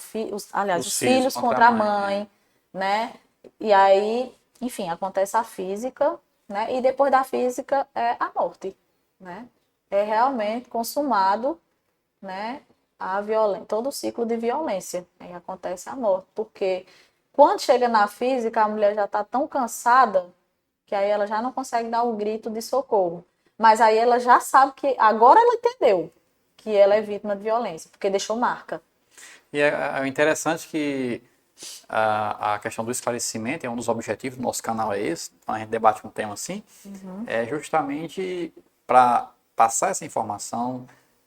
aliás, os filhos contra a mãe, né? E aí, enfim, acontece a física, né? E depois da física é a morte, né? É realmente consumado, né? A violência, todo o ciclo de violência, aí acontece a morte, porque quando chega na física, a mulher já está tão cansada que aí ela já não consegue dar o grito de socorro. Mas aí ela já sabe que, agora ela entendeu que ela é vítima de violência, porque deixou marca. E é interessante que a questão do esclarecimento é um dos objetivos do nosso canal, é esse, então a gente debate um tema assim, é justamente para passar essa informação,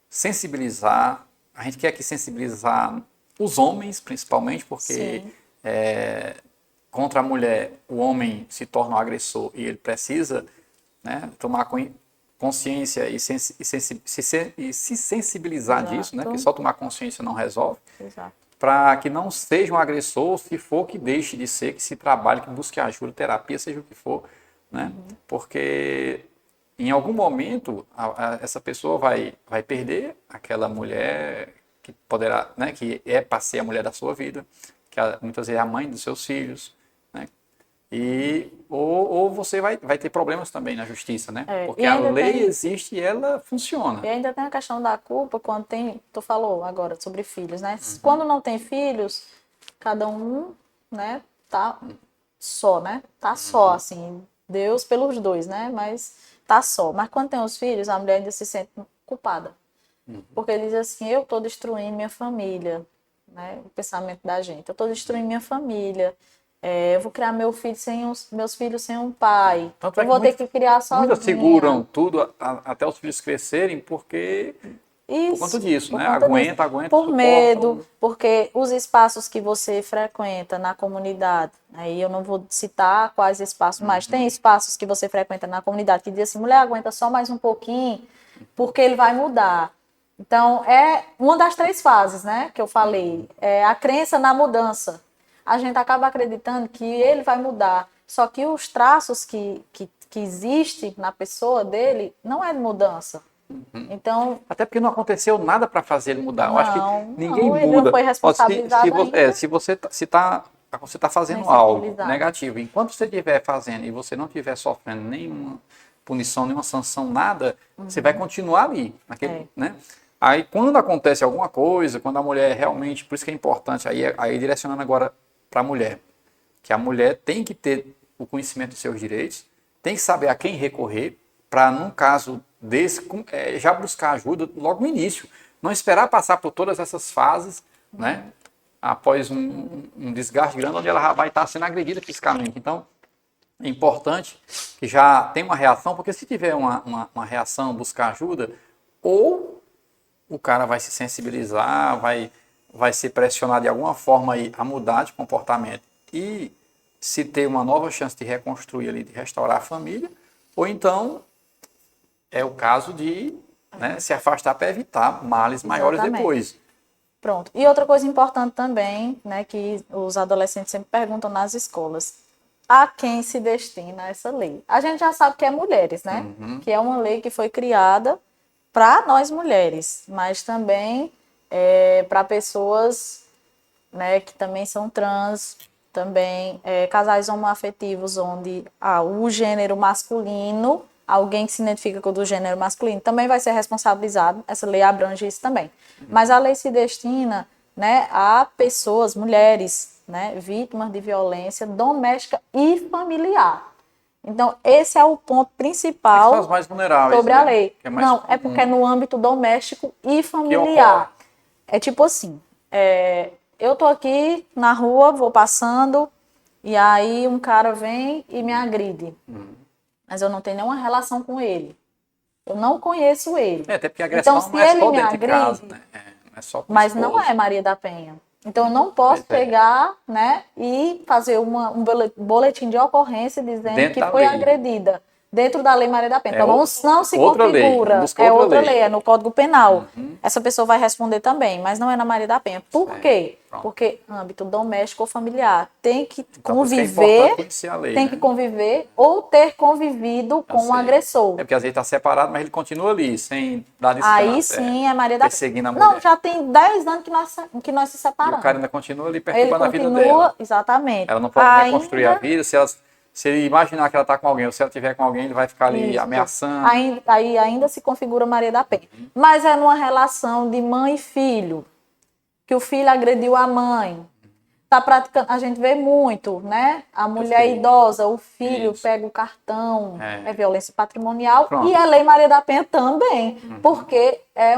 sensibilizar, a gente quer aqui sensibilizar os homens, principalmente, porque Sim. contra a mulher o homem se torna um agressor e ele precisa, né, tomar consciência e se sensibilizar disso, né, porque Exato. só tomar consciência não resolve, Exato. para que não seja um agressor, se for que deixe de ser, que se trabalhe, que busque ajuda, terapia, seja o que for, né? Porque em algum momento essa pessoa vai perder aquela mulher que poderá, né, que é para ser a mulher da sua vida, que muitas vezes é a mãe dos seus filhos, né? Ou você vai ter problemas também na justiça, né? Porque a lei existe e ela funciona. E ainda tem a questão da culpa quando tem, tu falou agora sobre filhos, né? Quando não tem filhos, cada um, né, tá só, né? Tá só, assim, Deus pelos dois, né? Mas tá só. Mas quando tem os filhos, a mulher ainda se sente culpada. Porque diz assim, eu tô destruindo minha família, né? O pensamento da gente. Eu tô destruindo minha família. Eu vou criar meus filhos sem um pai. Tanto é Eu que vou ter que criar muitas sozinha. seguram tudo até os filhos crescerem porque por conta Isso, disso, por né? conta disso. Aguenta, Por suporta. medo, porque os espaços que você frequenta na comunidade, aí eu não vou citar quais espaços, mas tem espaços que você frequenta na comunidade que diz assim, mulher, aguenta só mais um pouquinho, porque ele vai mudar. Então, é uma das 3 fases, né, que eu falei, é a crença na mudança. A gente acaba acreditando que ele vai mudar, só que os traços que existem na pessoa dele não é de mudança. Então, Até porque não aconteceu nada para fazer ele mudar. Eu acho que ninguém ele não muda. foi Ó, se responsabilizado ainda, se você está nem fazendo algo sensibilizado. negativo, enquanto você estiver fazendo e você não estiver sofrendo nenhuma punição, nenhuma sanção, nada, você vai continuar ali, naquele, né? Aí quando acontece alguma coisa, quando a mulher realmente, por isso que é importante, aí direcionando agora para a mulher, que a mulher tem que ter o conhecimento dos seus direitos, tem que saber a quem recorrer, para, num caso desse, já buscar ajuda logo no início. Não esperar passar por todas essas fases, né? Após um desgaste grande, onde ela vai estar sendo agredida fisicamente. Então, é importante que já tenha uma reação, porque se tiver uma reação, buscar ajuda, ou o cara vai se sensibilizar, vai ser pressionado de alguma forma aí a mudar de comportamento e se ter uma nova chance de reconstruir ali, de restaurar a família, ou então é o caso de né, se afastar para evitar males maiores Exatamente. depois. Pronto. E outra coisa importante também, né, que os adolescentes sempre perguntam nas escolas: a quem se destina essa lei? A gente já sabe que é mulheres, né? Que é uma lei que foi criada para nós mulheres, mas também para pessoas, né, que também são trans, também casais homoafetivos onde o gênero masculino, alguém que se identifica com o do gênero masculino, também vai ser responsabilizado. Essa lei abrange isso também. Mas a lei se destina, né, a pessoas, mulheres, né, vítimas de violência doméstica e familiar. Então, esse é o ponto principal São as mais vulneráveis, sobre né? a lei. Que é mais Não, é comum porque é no âmbito doméstico e que ocorre. familiar. É tipo assim, eu tô aqui na rua, vou passando, e aí um cara vem e me agride. Mas eu não tenho nenhuma relação com ele. Eu não conheço ele. Até porque a agressão Então, se não é ele só me dentro de casa, agride, né? Não é só com o mas não esposo. é Maria da Penha. Então, eu não posso Pois é. pegar, né, e fazer um boletim de ocorrência dizendo Dentro que da foi lei. agredida dentro da Lei Maria da Penha. É Então, não se outra lei, configura, busca é outra outra lei. lei, é no Código Penal. Essa pessoa vai responder também, mas não é na Maria da Penha. Por Certo. quê? Pronto. Porque âmbito doméstico ou familiar tem que Então, por isso que é importante conviver, conhecer a lei, tem né? que conviver ou ter convivido Eu com o sei. agressor. É porque às vezes está separado, mas ele continua ali, sem dar Aí descanso. sim é Maria da Penha. Perseguindo a Não, mulher. já tem 10 anos que nós se E o cara separamos. ainda continua ali Ele perturbando a vida continua, dela. exatamente. Ela não pode reconstruir a vida. Se ele imaginar que ela está com alguém, ou se ela tiver com alguém, ele vai ficar ali Isso. ameaçando. Aí ainda se configura Maria da Penha. Mas é numa relação de mãe e filho, que o filho agrediu a mãe. Tá praticando, a gente vê muito, né? A mulher sei. idosa, o filho Isso. pega o cartão, É. é violência patrimonial, Pronto. e a Lei Maria da Penha também, porque é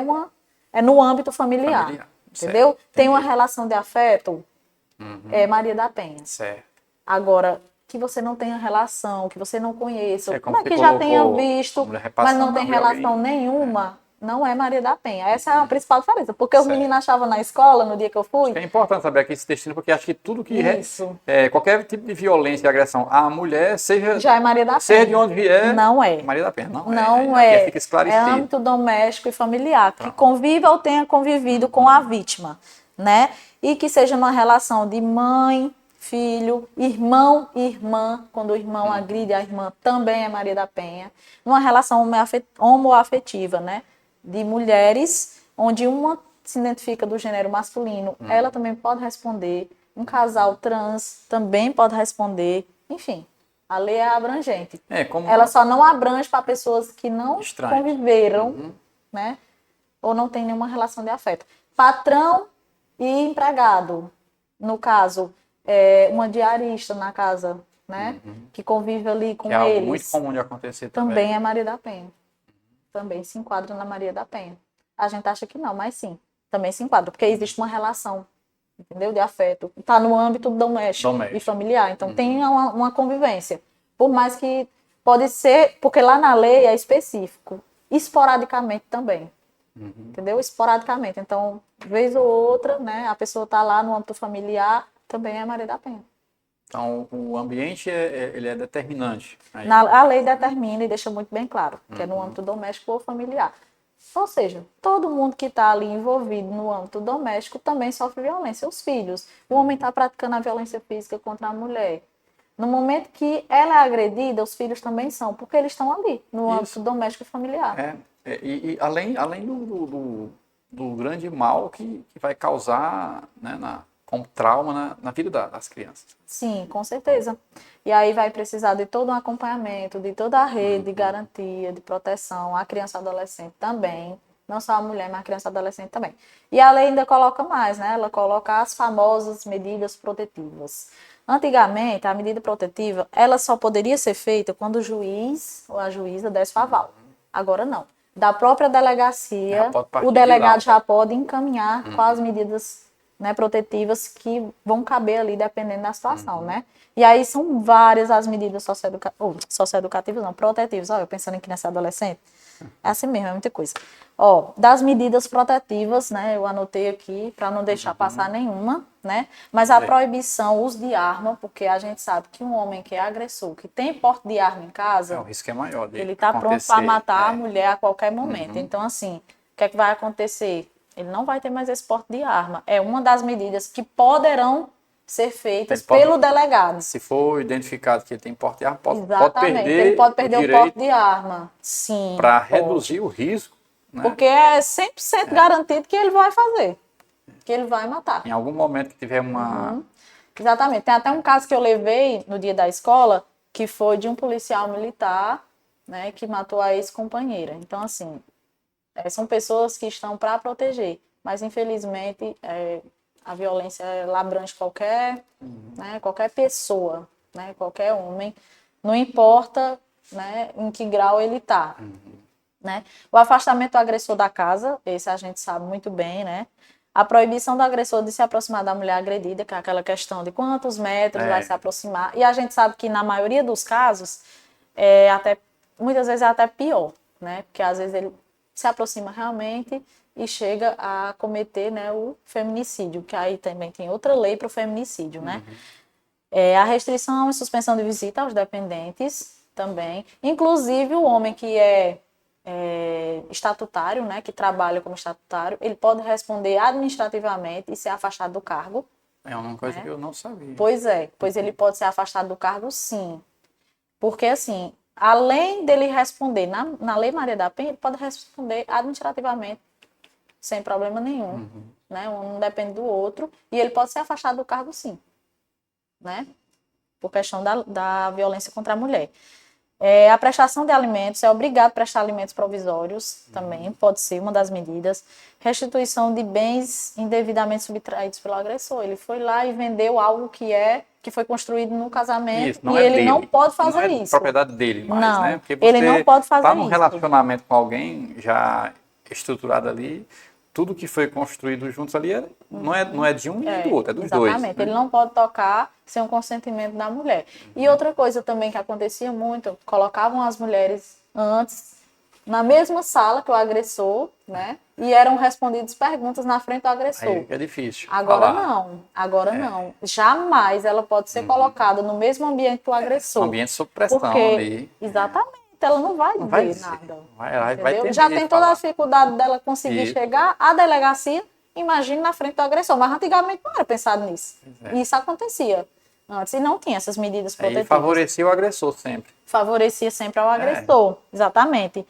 no âmbito familiar. Familiar. Entendeu? Certo. Tem uma Entendi. relação de afeto, é Maria da Penha. Certo. Agora, que você não tenha relação, que você não conheça, É como mas você que já colocou, tenha a visto, mulher mas repassando não na tem rua e relação alguém. nenhuma, não é Maria da Penha. Essa é a principal diferença. Porque os Certo. meninos achavam na escola, no dia que eu fui, É importante saber aqui esse destino, porque acho que tudo que isso qualquer tipo de violência e agressão à mulher, já é Maria da seja de Penha. onde vier, Não é. Maria da Penha. Não é. Não Aqui é. fica É esclarecido. âmbito doméstico e familiar, que Pronto. conviva ou tenha convivido com a vítima, né? E que seja uma relação de mãe, filho, irmão e irmã, quando o irmão agride a irmã, também é Maria da Penha. Uma relação homoafetiva, né? De mulheres, onde uma se identifica do gênero masculino, ela também pode responder. Um casal trans também pode responder. Enfim, a lei é abrangente. Como Ela só não abrange para pessoas que não estranho. conviveram, né? Ou não tem nenhuma relação de afeto. Patrão e empregado. No caso, uma diarista na casa, né? Que convive ali com que é algo eles. muito comum de acontecer Também é Maria da Penha. Também se enquadra na Maria da Penha. A gente acha que não, mas sim. Também se enquadra, porque existe uma relação, entendeu? De afeto. Está no âmbito doméstico e familiar. Então tem uma convivência. Por mais que pode ser, porque lá na lei é específico. Esporadicamente também. Entendeu? Esporadicamente. Então, vez ou outra, né? A pessoa está lá no âmbito familiar, também é Maria da Penha. Então, o ambiente ele é determinante. Aí. A lei determina e deixa muito bem claro, que é no âmbito doméstico ou familiar. Ou seja, todo mundo que está ali envolvido no âmbito doméstico também sofre violência. Os filhos. O homem está praticando a violência física contra a mulher. No momento que ela é agredida, os filhos também são, porque eles estão ali, no âmbito doméstico e familiar. E além do grande mal que vai causar, né, como trauma na vida das crianças. Sim, com certeza. E aí vai precisar de todo um acompanhamento, de toda a rede de garantia, de proteção, a criança e adolescente também, não só a mulher, mas a criança e adolescente também. E a lei ainda coloca mais, né? Ela coloca as famosas medidas protetivas. Antigamente, a medida protetiva, ela só poderia ser feita quando o juiz ou a juíza desse o aval. Agora não. Da própria delegacia, o delegado já pode encaminhar com as medidas, né, protetivas que vão caber ali dependendo da situação, né? E aí são várias as medidas socioeducativas, não, protetivas. Ó, eu pensando aqui nessa adolescente, é assim mesmo, é muita coisa. Ó, das medidas protetivas, né, eu anotei aqui para não deixar passar nenhuma. né? Mas a proibição, o uso de arma, porque a gente sabe que um homem que é agressor, que tem porte de arma em casa, o risco é maior de ele está pronto para acontecer. matar a mulher a qualquer momento. Então, assim, o que é que vai acontecer? Ele não vai ter mais esse porte de arma. É uma das medidas que poderão ser feitas pelo delegado. Se for identificado que ele tem porte de arma, pode Exatamente. perder Ele pode perder o porte direito de arma. Sim. para pode. reduzir o risco, né? Porque é 100% garantido que ele vai fazer. Que ele vai matar. Em algum momento que tiver uma... Exatamente. Tem até um caso que eu levei no dia da escola, que foi de um policial militar, né, que matou a ex-companheira. Então, assim, são pessoas que estão para proteger. Mas, infelizmente, a violência ela abrange qualquer, né, qualquer pessoa, né, qualquer homem. Não importa, né, em que grau ele está. Né? O afastamento do agressor da casa, esse a gente sabe muito bem, né? A proibição do agressor de se aproximar da mulher agredida, que é aquela questão de quantos metros vai se aproximar. E a gente sabe que na maioria dos casos, muitas vezes é até pior, né? Porque às vezes ele se aproxima realmente e chega a cometer, né, o feminicídio, que aí também tem outra lei para o feminicídio, né? A restrição e suspensão de visita aos dependentes também. Inclusive o homem que é estatutário, né, que trabalha como estatutário, ele pode responder administrativamente e ser afastado do cargo. É uma coisa que eu não sabia. Pois ele pode ser afastado do cargo, sim. Porque, assim, além dele responder na Lei Maria da Penha, ele pode responder administrativamente, sem problema nenhum. Né? Um depende do outro. E ele pode ser afastado do cargo, sim. Né? Por questão da violência contra a mulher. A prestação de alimentos, é obrigado a prestar alimentos provisórios também, pode ser uma das medidas. Restituição de bens indevidamente subtraídos pelo agressor. Ele foi lá e vendeu algo que foi construído no casamento Isso, não e é ele dele. não pode fazer não é isso. propriedade dele mais, Não, né? Porque ele não pode fazer tá num isso. relacionamento com alguém já estruturado ali, tudo que foi construído juntos ali não é de um nem do outro, é dos dois. Exatamente, Né? ele não pode tocar sem o consentimento da mulher. E outra coisa também que acontecia muito, colocavam as mulheres antes na mesma sala que o agressor, né? E eram respondidas perguntas na frente do agressor. Aí é difícil Agora falar. não. Jamais ela pode ser colocada no mesmo ambiente que o agressor. Um ambiente sob pressão porque, ali. Exatamente, ela não vai dizer dizer. nada. Vai ter Já medo tem de toda a falar. dificuldade dela conseguir chegar à delegacia, imagine na frente do agressor. Mas antigamente não era pensado nisso. Isso acontecia antes e não tinha essas medidas protetivas. Aí favorecia o agressor sempre. Favorecia sempre ao agressor, exatamente.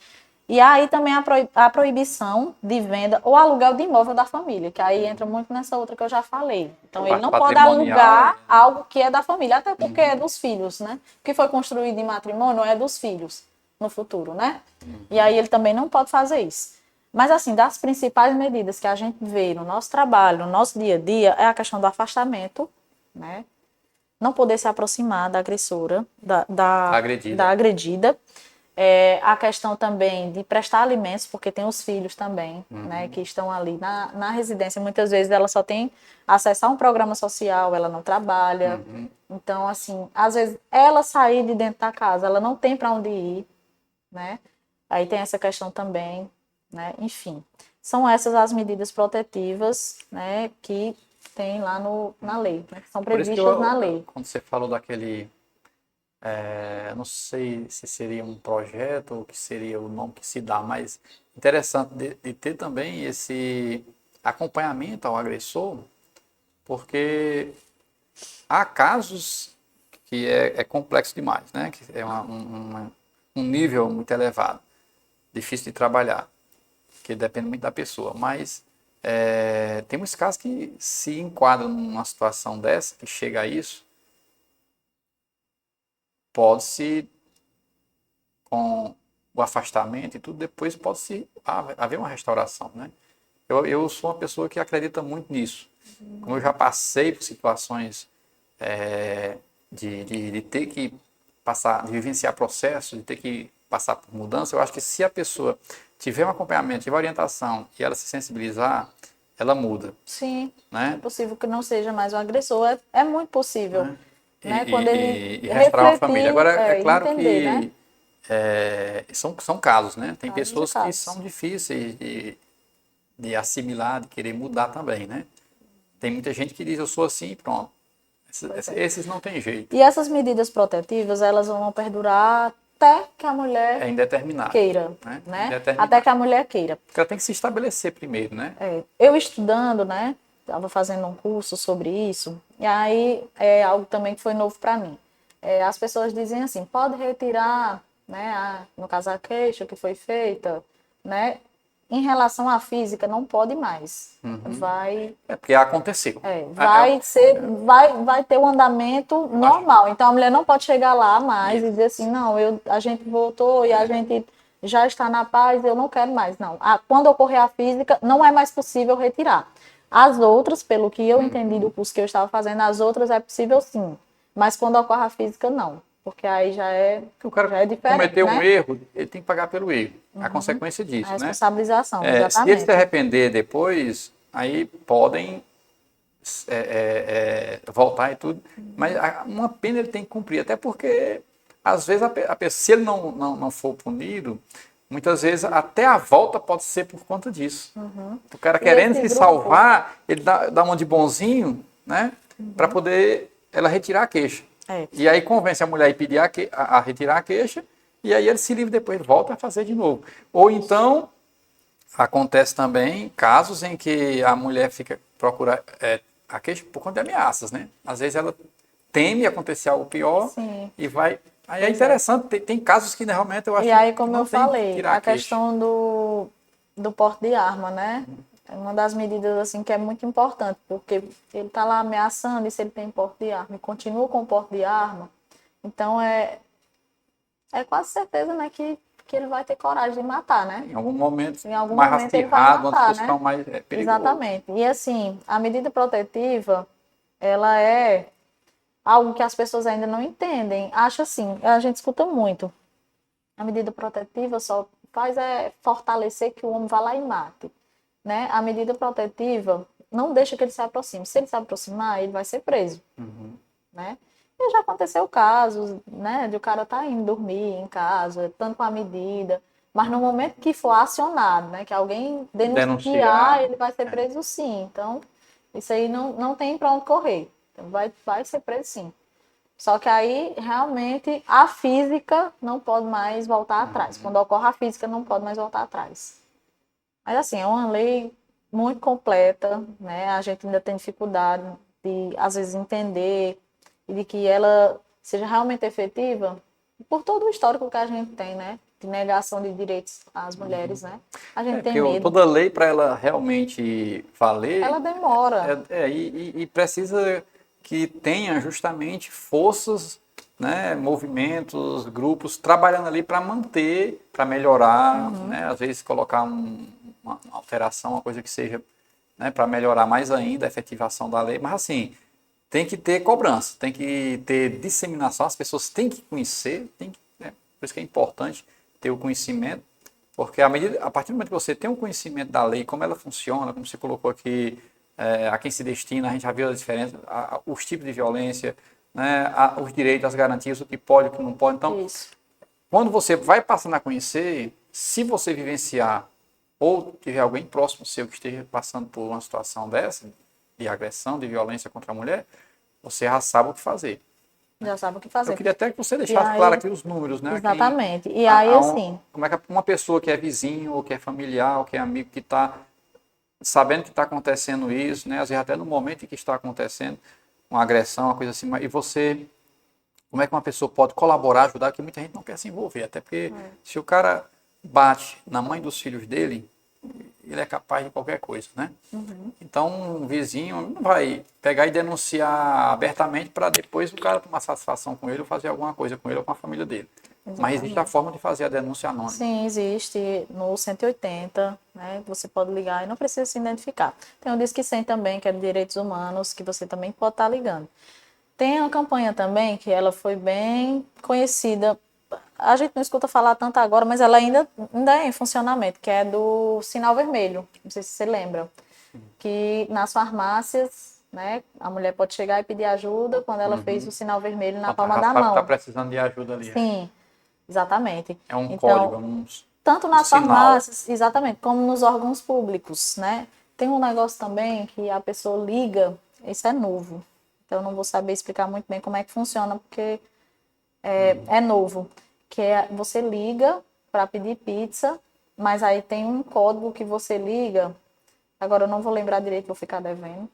E aí também a proibição de venda ou aluguel de imóvel da família, que aí entra muito nessa outra que eu já falei. Então ele não pode alugar algo que é da família, até porque é dos filhos, né? O que foi construído em matrimônio é dos filhos no futuro, né? E aí ele também não pode fazer isso. Mas assim, das principais medidas que a gente vê no nosso trabalho, no nosso dia a dia, é a questão do afastamento, né? Não poder se aproximar da agressora, da agredida. A questão também de prestar alimentos, porque tem os filhos também, né, que estão ali na residência. Muitas vezes ela só tem acesso a um programa social, ela não trabalha. Então, assim, às vezes ela sair de dentro da casa, ela não tem para onde ir, né? Aí tem essa questão também, né? Enfim, são essas as medidas protetivas, né, que tem lá na lei, né, que são previstas na lei. Quando você falou daquele... não sei se seria um projeto ou que seria o nome que se dá, mas interessante de ter também esse acompanhamento ao agressor, porque há casos que é complexo demais, né? Que é um nível muito elevado, difícil de trabalhar, que depende muito da pessoa, mas temos casos que se enquadram numa situação dessa, que chega a isso, pode-se, com o afastamento e tudo, depois pode-se haver uma restauração, né? Eu sou uma pessoa que acredita muito nisso. Como eu já passei por situações de ter que passar, de vivenciar processos, de ter que passar por mudança, eu acho que se a pessoa tiver um acompanhamento, tiver orientação e ela se sensibilizar, ela muda. Sim, né? É possível que não seja mais um agressor, é muito possível. Né? E, Quando ele e restaurar uma família. Agora, é claro entender, que são casos, né? Tem Casos pessoas e que casos. são difíceis de assimilar, de querer mudar também, né? Tem muita gente que diz, eu sou assim e pronto. Esses não tem jeito. E essas medidas protetivas, elas vão perdurar até que a mulher É indeterminado. queira, Né? Até que a mulher queira. Porque ela tem que se estabelecer primeiro, né? Eu estudando, né? Estava fazendo um curso sobre isso, e aí é algo também que foi novo para mim. As pessoas dizem assim, pode retirar, né? No caso a queixa que foi feita, né? Em relação à física, não pode mais. Vai É porque aconteceu. vai ter um andamento normal. Então a mulher não pode chegar lá mais e dizer assim, não, a gente voltou e a gente já está na paz, eu não quero mais. Não. Quando ocorrer a física, não é mais possível retirar. As outras, pelo que eu entendi do curso que eu estava fazendo, as outras é possível sim. Mas quando ocorre a física, não. Porque aí já é diferente. Cometeu né? um erro, ele tem que pagar pelo erro. A consequência disso, A responsabilização, né? exatamente. Se ele se arrepender depois, aí podem voltar e tudo. Mas uma pena ele tem que cumprir. Até porque, às vezes, a pessoa, se ele não for punido, muitas vezes até a volta pode ser por conta disso. O cara querendo se salvar, ele dá uma de bonzinho, né? Para poder ela retirar a queixa. E aí convence a mulher a pedir a retirar a queixa, e aí ele se livra depois, ele volta a fazer de novo. Ou então, acontece também casos em que a mulher procura a queixa por conta de ameaças, né? Às vezes ela teme acontecer algo pior. Sim. E vai... Aí é interessante, tem casos que realmente eu acho que E aí, como não eu tem que falei, tirar a questão do porte de arma, né? É uma das medidas assim que é muito importante, porque ele está lá ameaçando e se ele tem porte de arma e continua com porte de arma, então é quase certeza, né, que ele vai ter coragem de matar, né? Em algum momento, Mais acirrado, uma matar, discussão né? mais perigosa. Exatamente. E assim, a medida protetiva, ela é algo que as pessoas ainda não entendem. Acho assim, a gente escuta muito. A medida protetiva só faz fortalecer que o homem vá lá e mate, né? A medida protetiva não deixa que ele se aproxime. Se ele se aproximar, ele vai ser preso, né? E já aconteceu casos, né, de o cara estar indo dormir em casa, estando com a medida, mas no momento que for acionado, né, que alguém denunciar, ele vai ser preso sim. Então, isso aí não tem para onde correr. Então, vai ser preso sim. Só que aí, realmente, a física não pode mais voltar atrás. Quando ocorre a física, não pode mais voltar atrás. Mas, assim, é uma lei muito completa, né? A gente ainda tem dificuldade de, às vezes, entender e de que ela seja realmente efetiva por todo o histórico que a gente tem, né? De negação de direitos às mulheres, né? A gente tem medo. Toda lei, para ela realmente valer... Ela demora. E precisa que tenha justamente forças, né, movimentos, grupos trabalhando ali para manter, para melhorar, né, às vezes colocar uma alteração, uma coisa que seja, né, para melhorar mais ainda a efetivação da lei, mas assim, tem que ter cobrança, tem que ter disseminação, as pessoas têm que conhecer, né, por isso que é importante ter o conhecimento, porque a partir do momento que você tem um conhecimento da lei, como ela funciona, como você colocou aqui, a quem se destina, a gente já viu a diferença, os tipos de violência, né, os direitos, as garantias, o que pode, o que não pode. Então, quando você vai passando a conhecer, se você vivenciar ou tiver alguém próximo seu que esteja passando por uma situação dessa, de agressão, de violência contra a mulher, você já sabe o que fazer. Já sabe o que fazer. Eu queria até que você deixasse claro aqui os números, né? Exatamente. E aí, assim... Como é que uma pessoa que é vizinho, ou que é familiar, ou que é amigo, que está sabendo que está acontecendo isso, né? Às vezes até no momento em que está acontecendo uma agressão, uma coisa assim, e você, como é que uma pessoa pode colaborar, ajudar, porque muita gente não quer se envolver, até porque se o cara bate na mãe dos filhos dele, ele é capaz de qualquer coisa, né? Então, um vizinho não vai pegar e denunciar abertamente para depois o cara tomar satisfação com ele ou fazer alguma coisa com ele ou com a família dele. Exatamente. Mas existe a forma de fazer a denúncia anônima. Sim, existe no 180, né? Você pode ligar e não precisa se identificar. Tem o Disque 100 também, que é de direitos humanos, que você também pode estar ligando. Tem uma campanha também que ela foi bem conhecida. A gente não escuta falar tanto agora, mas ela ainda é em funcionamento, que é do Sinal Vermelho. Não sei se você lembra. Que nas farmácias, né, a mulher pode chegar e pedir ajuda quando ela fez o sinal vermelho na palma da mão. Está precisando de ajuda ali. Sim, exatamente. É um código, tanto nas sinal. farmácias, exatamente, como nos órgãos públicos, né? Tem um negócio também que a pessoa liga, isso é novo. Então, eu não vou saber explicar muito bem como é que funciona, porque é novo. Que é, você liga para pedir pizza, mas aí tem um código que você liga, agora eu não vou lembrar direito, vou ficar devendo.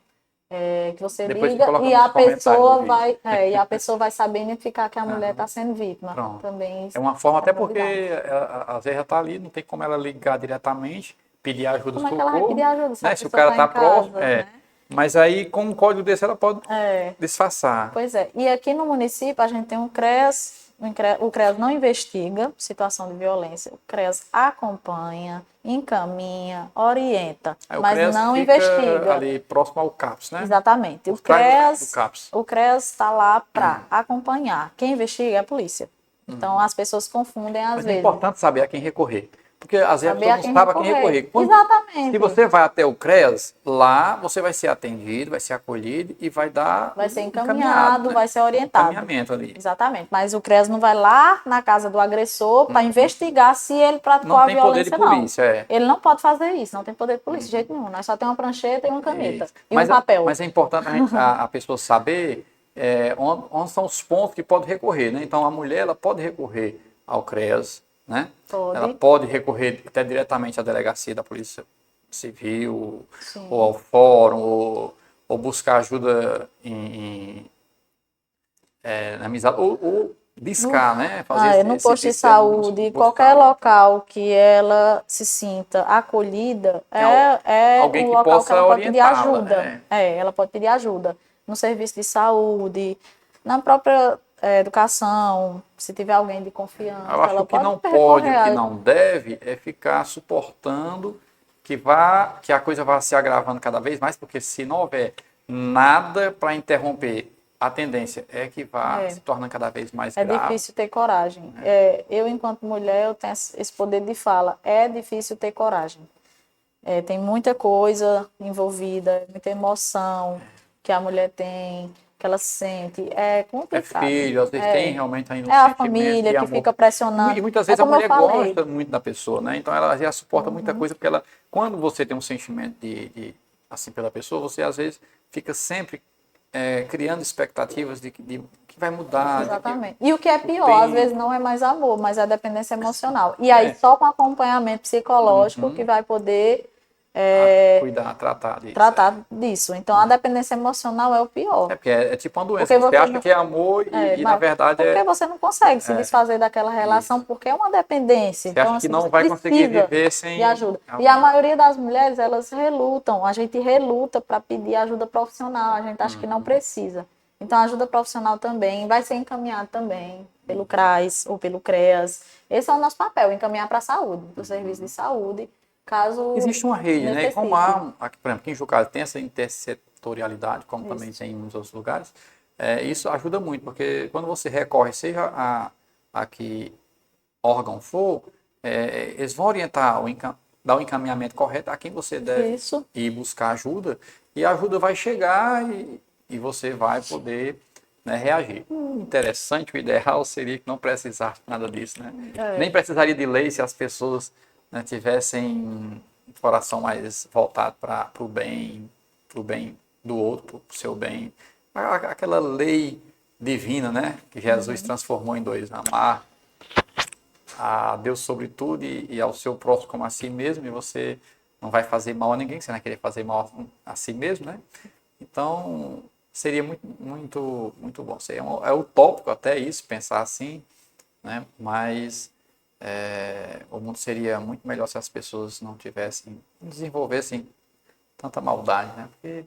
Que você Depois você liga coloca e nos a comentários do pessoa vídeo. vai, e a pessoa vai saber identificar que a mulher está sendo vítima. Pronto. Também É uma forma, é até porque novidade. às vezes já está ali, não tem como ela ligar diretamente, pedir ajuda, Como é que ela vai pedir socorro, ajuda se a né? Se o pessoa cara está está em próximo, casa, né? Mas aí, com um código desse, ela pode É, disfarçar. pois é. E aqui no município a gente tem um CREAS, o CREAS não investiga situação de violência, o CREAS acompanha, encaminha, orienta, Aí o mas CREAS não fica investiga. ali próximo ao CAPS, né? Exatamente. Por trás do CAPS. O CREAS está lá para acompanhar. Quem investiga é a polícia. Então as pessoas confundem às Mas é vezes. importante saber a quem recorrer. Porque às vezes a Saber pessoa a não quem sabe a quem recorrer. recorrer. Se Exatamente. você vai até o CREAS, lá você vai ser atendido, vai ser acolhido e vai dar Vai ser o encaminhado, encaminhado, né? vai ser O orientado. encaminhamento ali. Exatamente. Mas o CREAS não vai lá na casa do agressor para investigar se ele praticou Não a tem poder de violência, não. polícia, é. Ele não pode fazer isso, não tem poder de polícia de jeito nenhum. Nós só tem uma prancheta e uma caneta. Isso. E um papel. Mas é importante a pessoa saber onde são os pontos que pode recorrer, né? Então, a mulher ela pode recorrer ao CREAS, né? Ela Pode. pode recorrer até diretamente à delegacia da Polícia Civil, ou Sim. ao fórum, ou buscar ajuda na amizade, ou discar, né? Fazer No esse, posto de esse denúncio, saúde, qualquer buscar local que ela se sinta acolhida, é alguém um que local que possa ela pode pedir orientá-la. ajuda. Ela pode pedir ajuda no serviço de saúde, na própria educação, se tiver alguém de Eu confiança, acho que ela o que pode não pode, o recorrer que a... não deve é ficar suportando que a coisa vá se agravando cada vez mais, porque se não houver nada para interromper, a tendência é que vá se tornando cada vez mais É grave. difícil ter coragem. Eu, enquanto mulher, eu tenho esse poder de fala. É difícil ter coragem. Tem muita coisa envolvida, muita emoção que a mulher tem, que ela sente. É É complicado. filho, às vezes tem realmente ainda um É a sentimento família de que amor. fica pressionando. E muitas É vezes a como eu mulher falei. gosta muito da pessoa, né? Então ela já suporta muita coisa, porque ela, quando você tem um sentimento assim pela pessoa, você às vezes fica sempre criando expectativas de que vai mudar, de que Exatamente. E o que é o pior, às vezes tempo. não é mais amor, mas é dependência emocional. E aí, só com acompanhamento psicológico que vai poder Cuidar, tratar disso. tratar disso. Então, a dependência emocional é o pior. Porque é tipo uma doença. Porque Você você acha não, que é amor e na mas verdade porque você não consegue se desfazer daquela relação, isso. porque é uma dependência. Você Então, acha que assim, não você vai conseguir precisa viver de sem ajuda. E a alguém. maioria das mulheres, elas relutam. A gente reluta para pedir ajuda profissional. A gente acha que não precisa. Então, a ajuda profissional também vai ser encaminhada também pelo CRAS ou pelo CREAS. Esse é o nosso papel, encaminhar para a saúde, para o serviço de saúde, caso Existe uma rede, né? E como necessite. aqui, por exemplo, aqui em Jucás tem essa intersetorialidade, como também Isso. tem em muitos outros lugares, isso ajuda muito, porque quando você recorre, seja a que órgão for, eles vão orientar, dar o encaminhamento correto a quem você deve Isso. ir buscar ajuda, e a ajuda vai chegar e você vai poder, né, reagir. O interessante, o ideal seria que não precisasse nada disso, né? Nem precisaria de lei se as pessoas, né, tivessem um coração mais voltado para o bem do outro, para o seu bem. Aquela lei divina, né, que Jesus transformou em dois: amar a Deus sobre tudo e ao seu próximo como a si mesmo, e você não vai fazer mal a ninguém, você não vai querer fazer mal a si mesmo, né? Então, seria muito bom. É utópico até isso, pensar assim, né? Mas o mundo seria muito melhor se as pessoas não desenvolvessem tanta maldade, né? Porque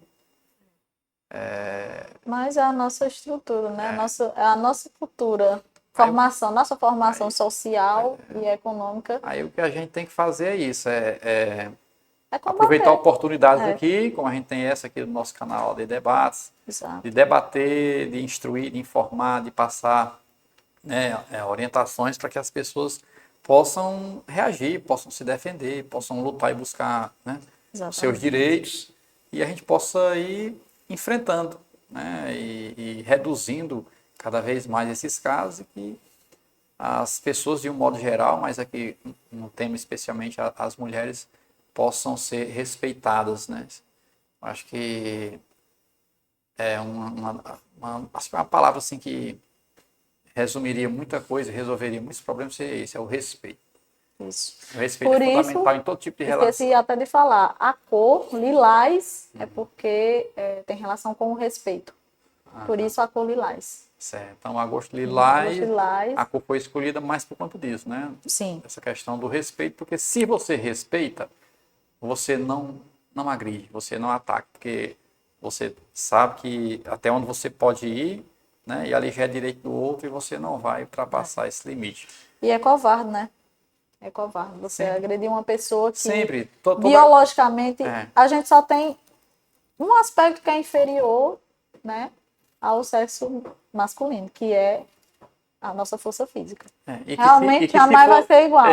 Mas é a nossa estrutura, né? É a nossa cultura, formação, nossa formação social e econômica aí o que a gente tem que fazer é isso, é aproveitar combater. oportunidades aqui, como a gente tem essa aqui no nosso canal de debates, de Exato. debater, de instruir, de informar, de passar, né, orientações para que as pessoas possam reagir, possam se defender, possam lutar e buscar, né, os seus Exatamente. direitos, e a gente possa ir enfrentando, né, e reduzindo cada vez mais esses casos, e que as pessoas de um modo geral, mas aqui no tema especialmente as mulheres, possam ser respeitadas, né? Acho que é acho que uma palavra assim que resumiria muita coisa, resolveria muitos problemas, seria esse, é o respeito. Isso. O respeito Por é isso, fundamental em todo tipo de esqueci relação. até de falar, a cor lilás é porque tem relação com o respeito. Por isso a cor lilás. Certo. Então, agosto Agosto lilás, lilás, a cor foi escolhida mais por conta disso, né? sim, Essa questão do respeito, porque se você respeita, você não agride, você não ataca, porque você sabe que até onde você pode ir, né? E ali já é direito do outro e você não vai ultrapassar esse limite. e é covarde, né? É covarde. Você Sempre, agredir uma pessoa que sempre, biologicamente é, a gente só tem um aspecto que é inferior, né, ao sexo masculino, que é a nossa força física. e Realmente que se jamais vai for, ser igual.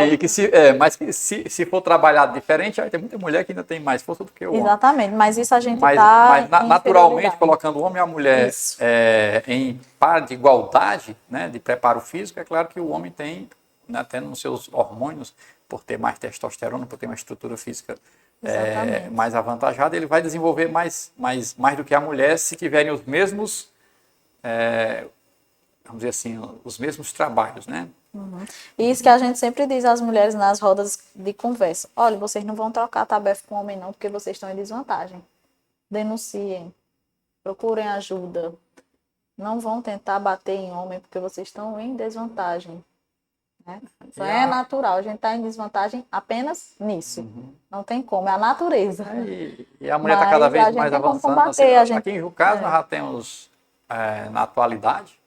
mas que se for trabalhado diferente, aí tem muita mulher que ainda tem mais força do que o homem. Exatamente, mas isso a gente Mas está em naturalmente, inferioridade. colocando o homem e a mulher Isso, em par de igualdade, né, de preparo físico, é claro que o homem tem, né, até nos seus hormônios, por ter mais testosterona, por ter uma estrutura física exatamente. mais avantajada, ele vai desenvolver mais do que a mulher se tiverem os mesmos, vamos dizer assim, os mesmos trabalhos, né? E isso que a gente sempre diz às mulheres nas rodas de conversa. Olha, vocês não vão trocar a tabefa com homem não, porque vocês estão em desvantagem. Denunciem, procurem ajuda. Não vão tentar bater em homem, porque vocês estão em desvantagem. Né? Isso E é natural, a gente está em desvantagem apenas nisso. Não tem como, é a natureza. e a mulher está cada Mas vez a gente mais tem como avançando. Assim, combater, a gente. aqui em Jucás nós É, já temos, na atualidade,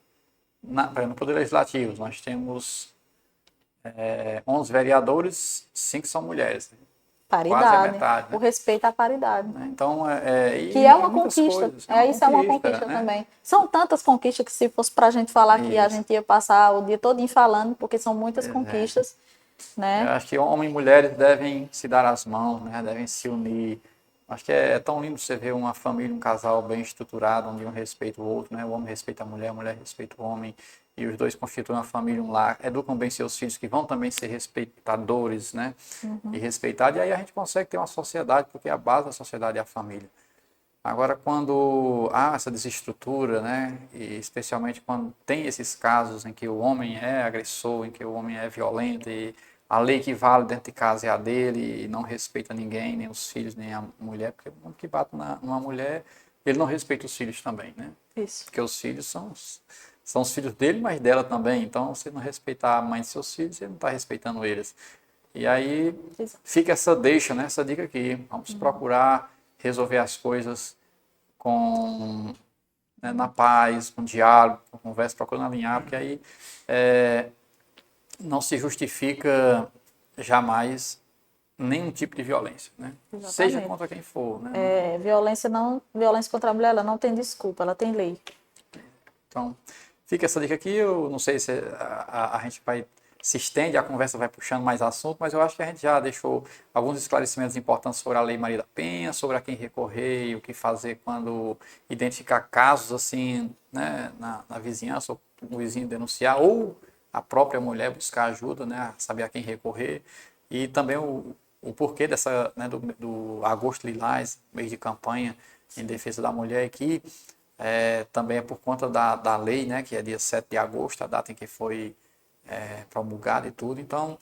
no Poder Legislativo, nós temos 11 vereadores, 5 são mulheres, né? Quase a paridade, metade, o né? respeito à paridade. Então, Que é e uma muitas conquista, coisas, é uma isso é uma conquista, conquista né? também. São tantas conquistas que se fosse para a gente falar aqui, a Isso. gente ia passar o dia todo falando, porque são muitas Pois é. conquistas, Eu né? acho que homens e mulheres devem se dar as mãos, né? Devem se unir. Acho que é tão lindo você ver uma família, um casal bem estruturado, onde um respeita o outro, né? O homem respeita a mulher respeita o homem, e os dois constituem uma família, um lar, educam bem seus filhos, que vão também ser respeitadores, né? E respeitados, e aí a gente consegue ter uma sociedade, porque a base da sociedade é a família. Agora, quando há essa desestrutura, né, e especialmente quando tem esses casos em que o homem é agressor, em que o homem é violento e a lei que vale dentro de casa é a dele e não respeita ninguém, nem os filhos, nem a mulher, porque o homem que bate numa mulher, ele não respeita os filhos também, né? Isso. Porque os filhos são os filhos dele, mas dela também. Então, se não respeitar a mãe de seus filhos, você não está respeitando eles. E aí fica essa deixa, né, essa dica aqui. Vamos procurar resolver as coisas com, né, na paz, com diálogo, com conversa, procurando alinhar, porque aí não se justifica jamais nenhum tipo de violência, né? Seja Exatamente. contra quem for, né? Violência contra a mulher, ela não tem desculpa, ela tem lei. Então, fica essa dica aqui. Eu não sei se a gente vai se estende, a conversa vai puxando mais assunto, mas eu acho que a gente já deixou alguns esclarecimentos importantes sobre a Lei Maria da Penha, sobre a quem recorrer e o que fazer quando identificar casos assim, né, na vizinhança, ou o vizinho denunciar, ou a própria mulher buscar ajuda, né, saber a quem recorrer, e também o porquê dessa, né, do Agosto Lilás, mês de campanha em defesa da mulher, que também é por conta da lei, né, que é dia 7 de agosto, a data em que foi promulgada e tudo. Então,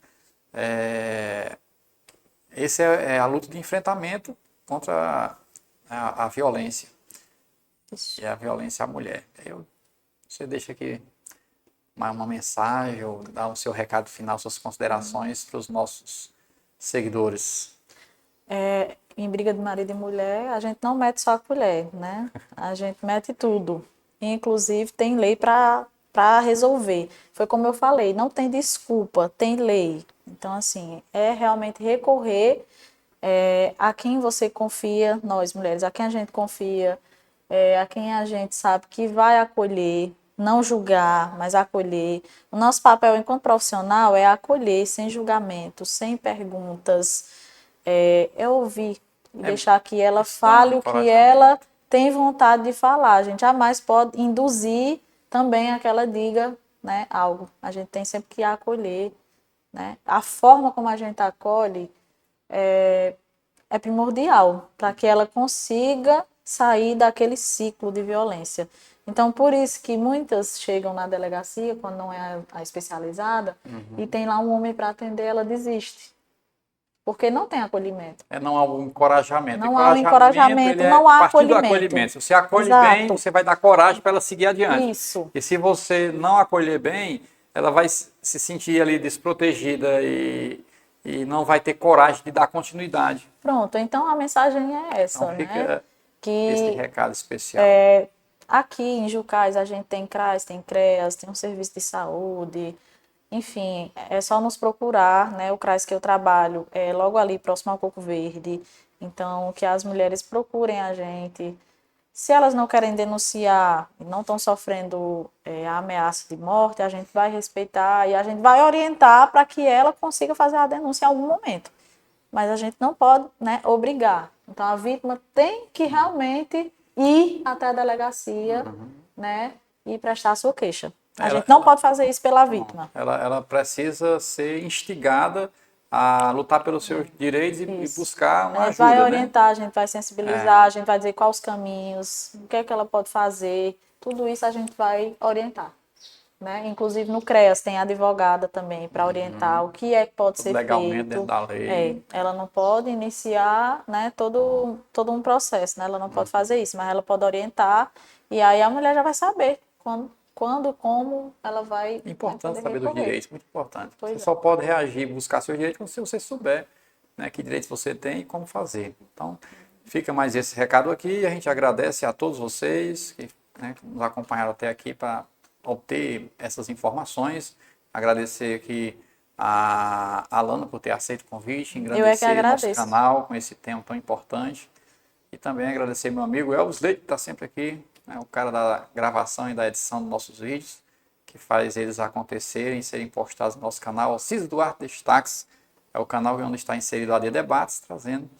essa é a luta de enfrentamento contra a violência, Isso. e a violência à mulher. Você deixa aqui uma mensagem, ou dá o seu recado final, suas considerações para os nossos seguidores. Em briga de marido e mulher, a gente não mete só a colher, né? A gente mete tudo. Inclusive, tem lei para resolver. Foi como eu falei, não tem desculpa, tem lei. Então, assim, é realmente recorrer a quem você confia, nós mulheres, a quem a gente confia, a quem a gente sabe que vai acolher, não julgar, mas acolher. O nosso papel enquanto profissional é acolher sem julgamento, sem perguntas, é ouvir e deixar que ela Isso dá um fale o que ela encorajamento. tem vontade de falar. A gente jamais pode induzir também a que ela diga, né, algo. A gente tem sempre que acolher, né? A forma como a gente acolhe é primordial para que ela consiga sair daquele ciclo de violência. Então, por isso que muitas chegam na delegacia, quando não é a especializada, e tem lá um homem para atender, ela desiste. Porque não tem acolhimento. Não há um encorajamento. Não há um Encorajamento, ele encorajamento, é não a há partir do acolhimento. acolhimento. Se você acolhe bem, Exato. você vai dar coragem para ela seguir adiante. Isso. E se você não acolher bem, ela vai se sentir ali desprotegida e não vai ter coragem de dar continuidade. Pronto, então a mensagem é essa, Então fica né? esse Que recado especial. aqui em Jucás a gente tem CRAS, tem CREAS, tem um serviço de saúde, enfim, é só nos procurar, né? O CRAS que eu trabalho é logo ali, próximo ao Coco Verde. Então, que as mulheres procurem a gente. Se elas não querem denunciar e não estão sofrendo a ameaça de morte, a gente vai respeitar e a gente vai orientar para que ela consiga fazer a denúncia em algum momento. Mas a gente não pode, né, obrigar. Então, a vítima tem que realmente ir até a delegacia, né, e prestar a sua queixa. A gente não pode fazer isso pela vítima. Ela precisa ser instigada a lutar pelos seus direitos e buscar uma A gente ajuda, vai né? orientar, a gente vai sensibilizar, a gente vai dizer quais os caminhos, o que é que ela pode fazer, tudo isso a gente vai orientar. Né? Inclusive no CREAS tem advogada também para orientar o que é que pode ser Legalmente feito. dentro da lei. Ela não pode iniciar, né, todo um processo, né? Ela não pode fazer isso, mas ela pode orientar e aí a mulher já vai saber como ela vai Importante poder saber dos recorrer. direitos, muito importante. Pois Você é. só pode reagir e buscar seus direitos se você souber, né, que direitos você tem e como fazer. Então, fica mais esse recado aqui. A gente agradece a todos vocês que, né, que nos acompanharam até aqui para obter essas informações. Agradecer aqui a Alana por ter aceito o convite, Eu é que engrandecer nosso agradeço. canal com esse tema tão importante. E também agradecer meu amigo Elvis Leite, que está sempre aqui, né, o cara da gravação e da edição dos nossos vídeos, que faz eles acontecerem, serem postados no nosso canal. Alcides Duarte Destaques é o canal onde está inserido a AD Debates, trazendo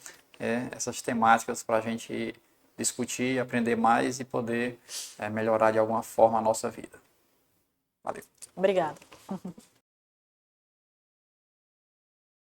essas temáticas para a gente discutir, aprender mais e poder melhorar de alguma forma a nossa vida. Valeu. Obrigada.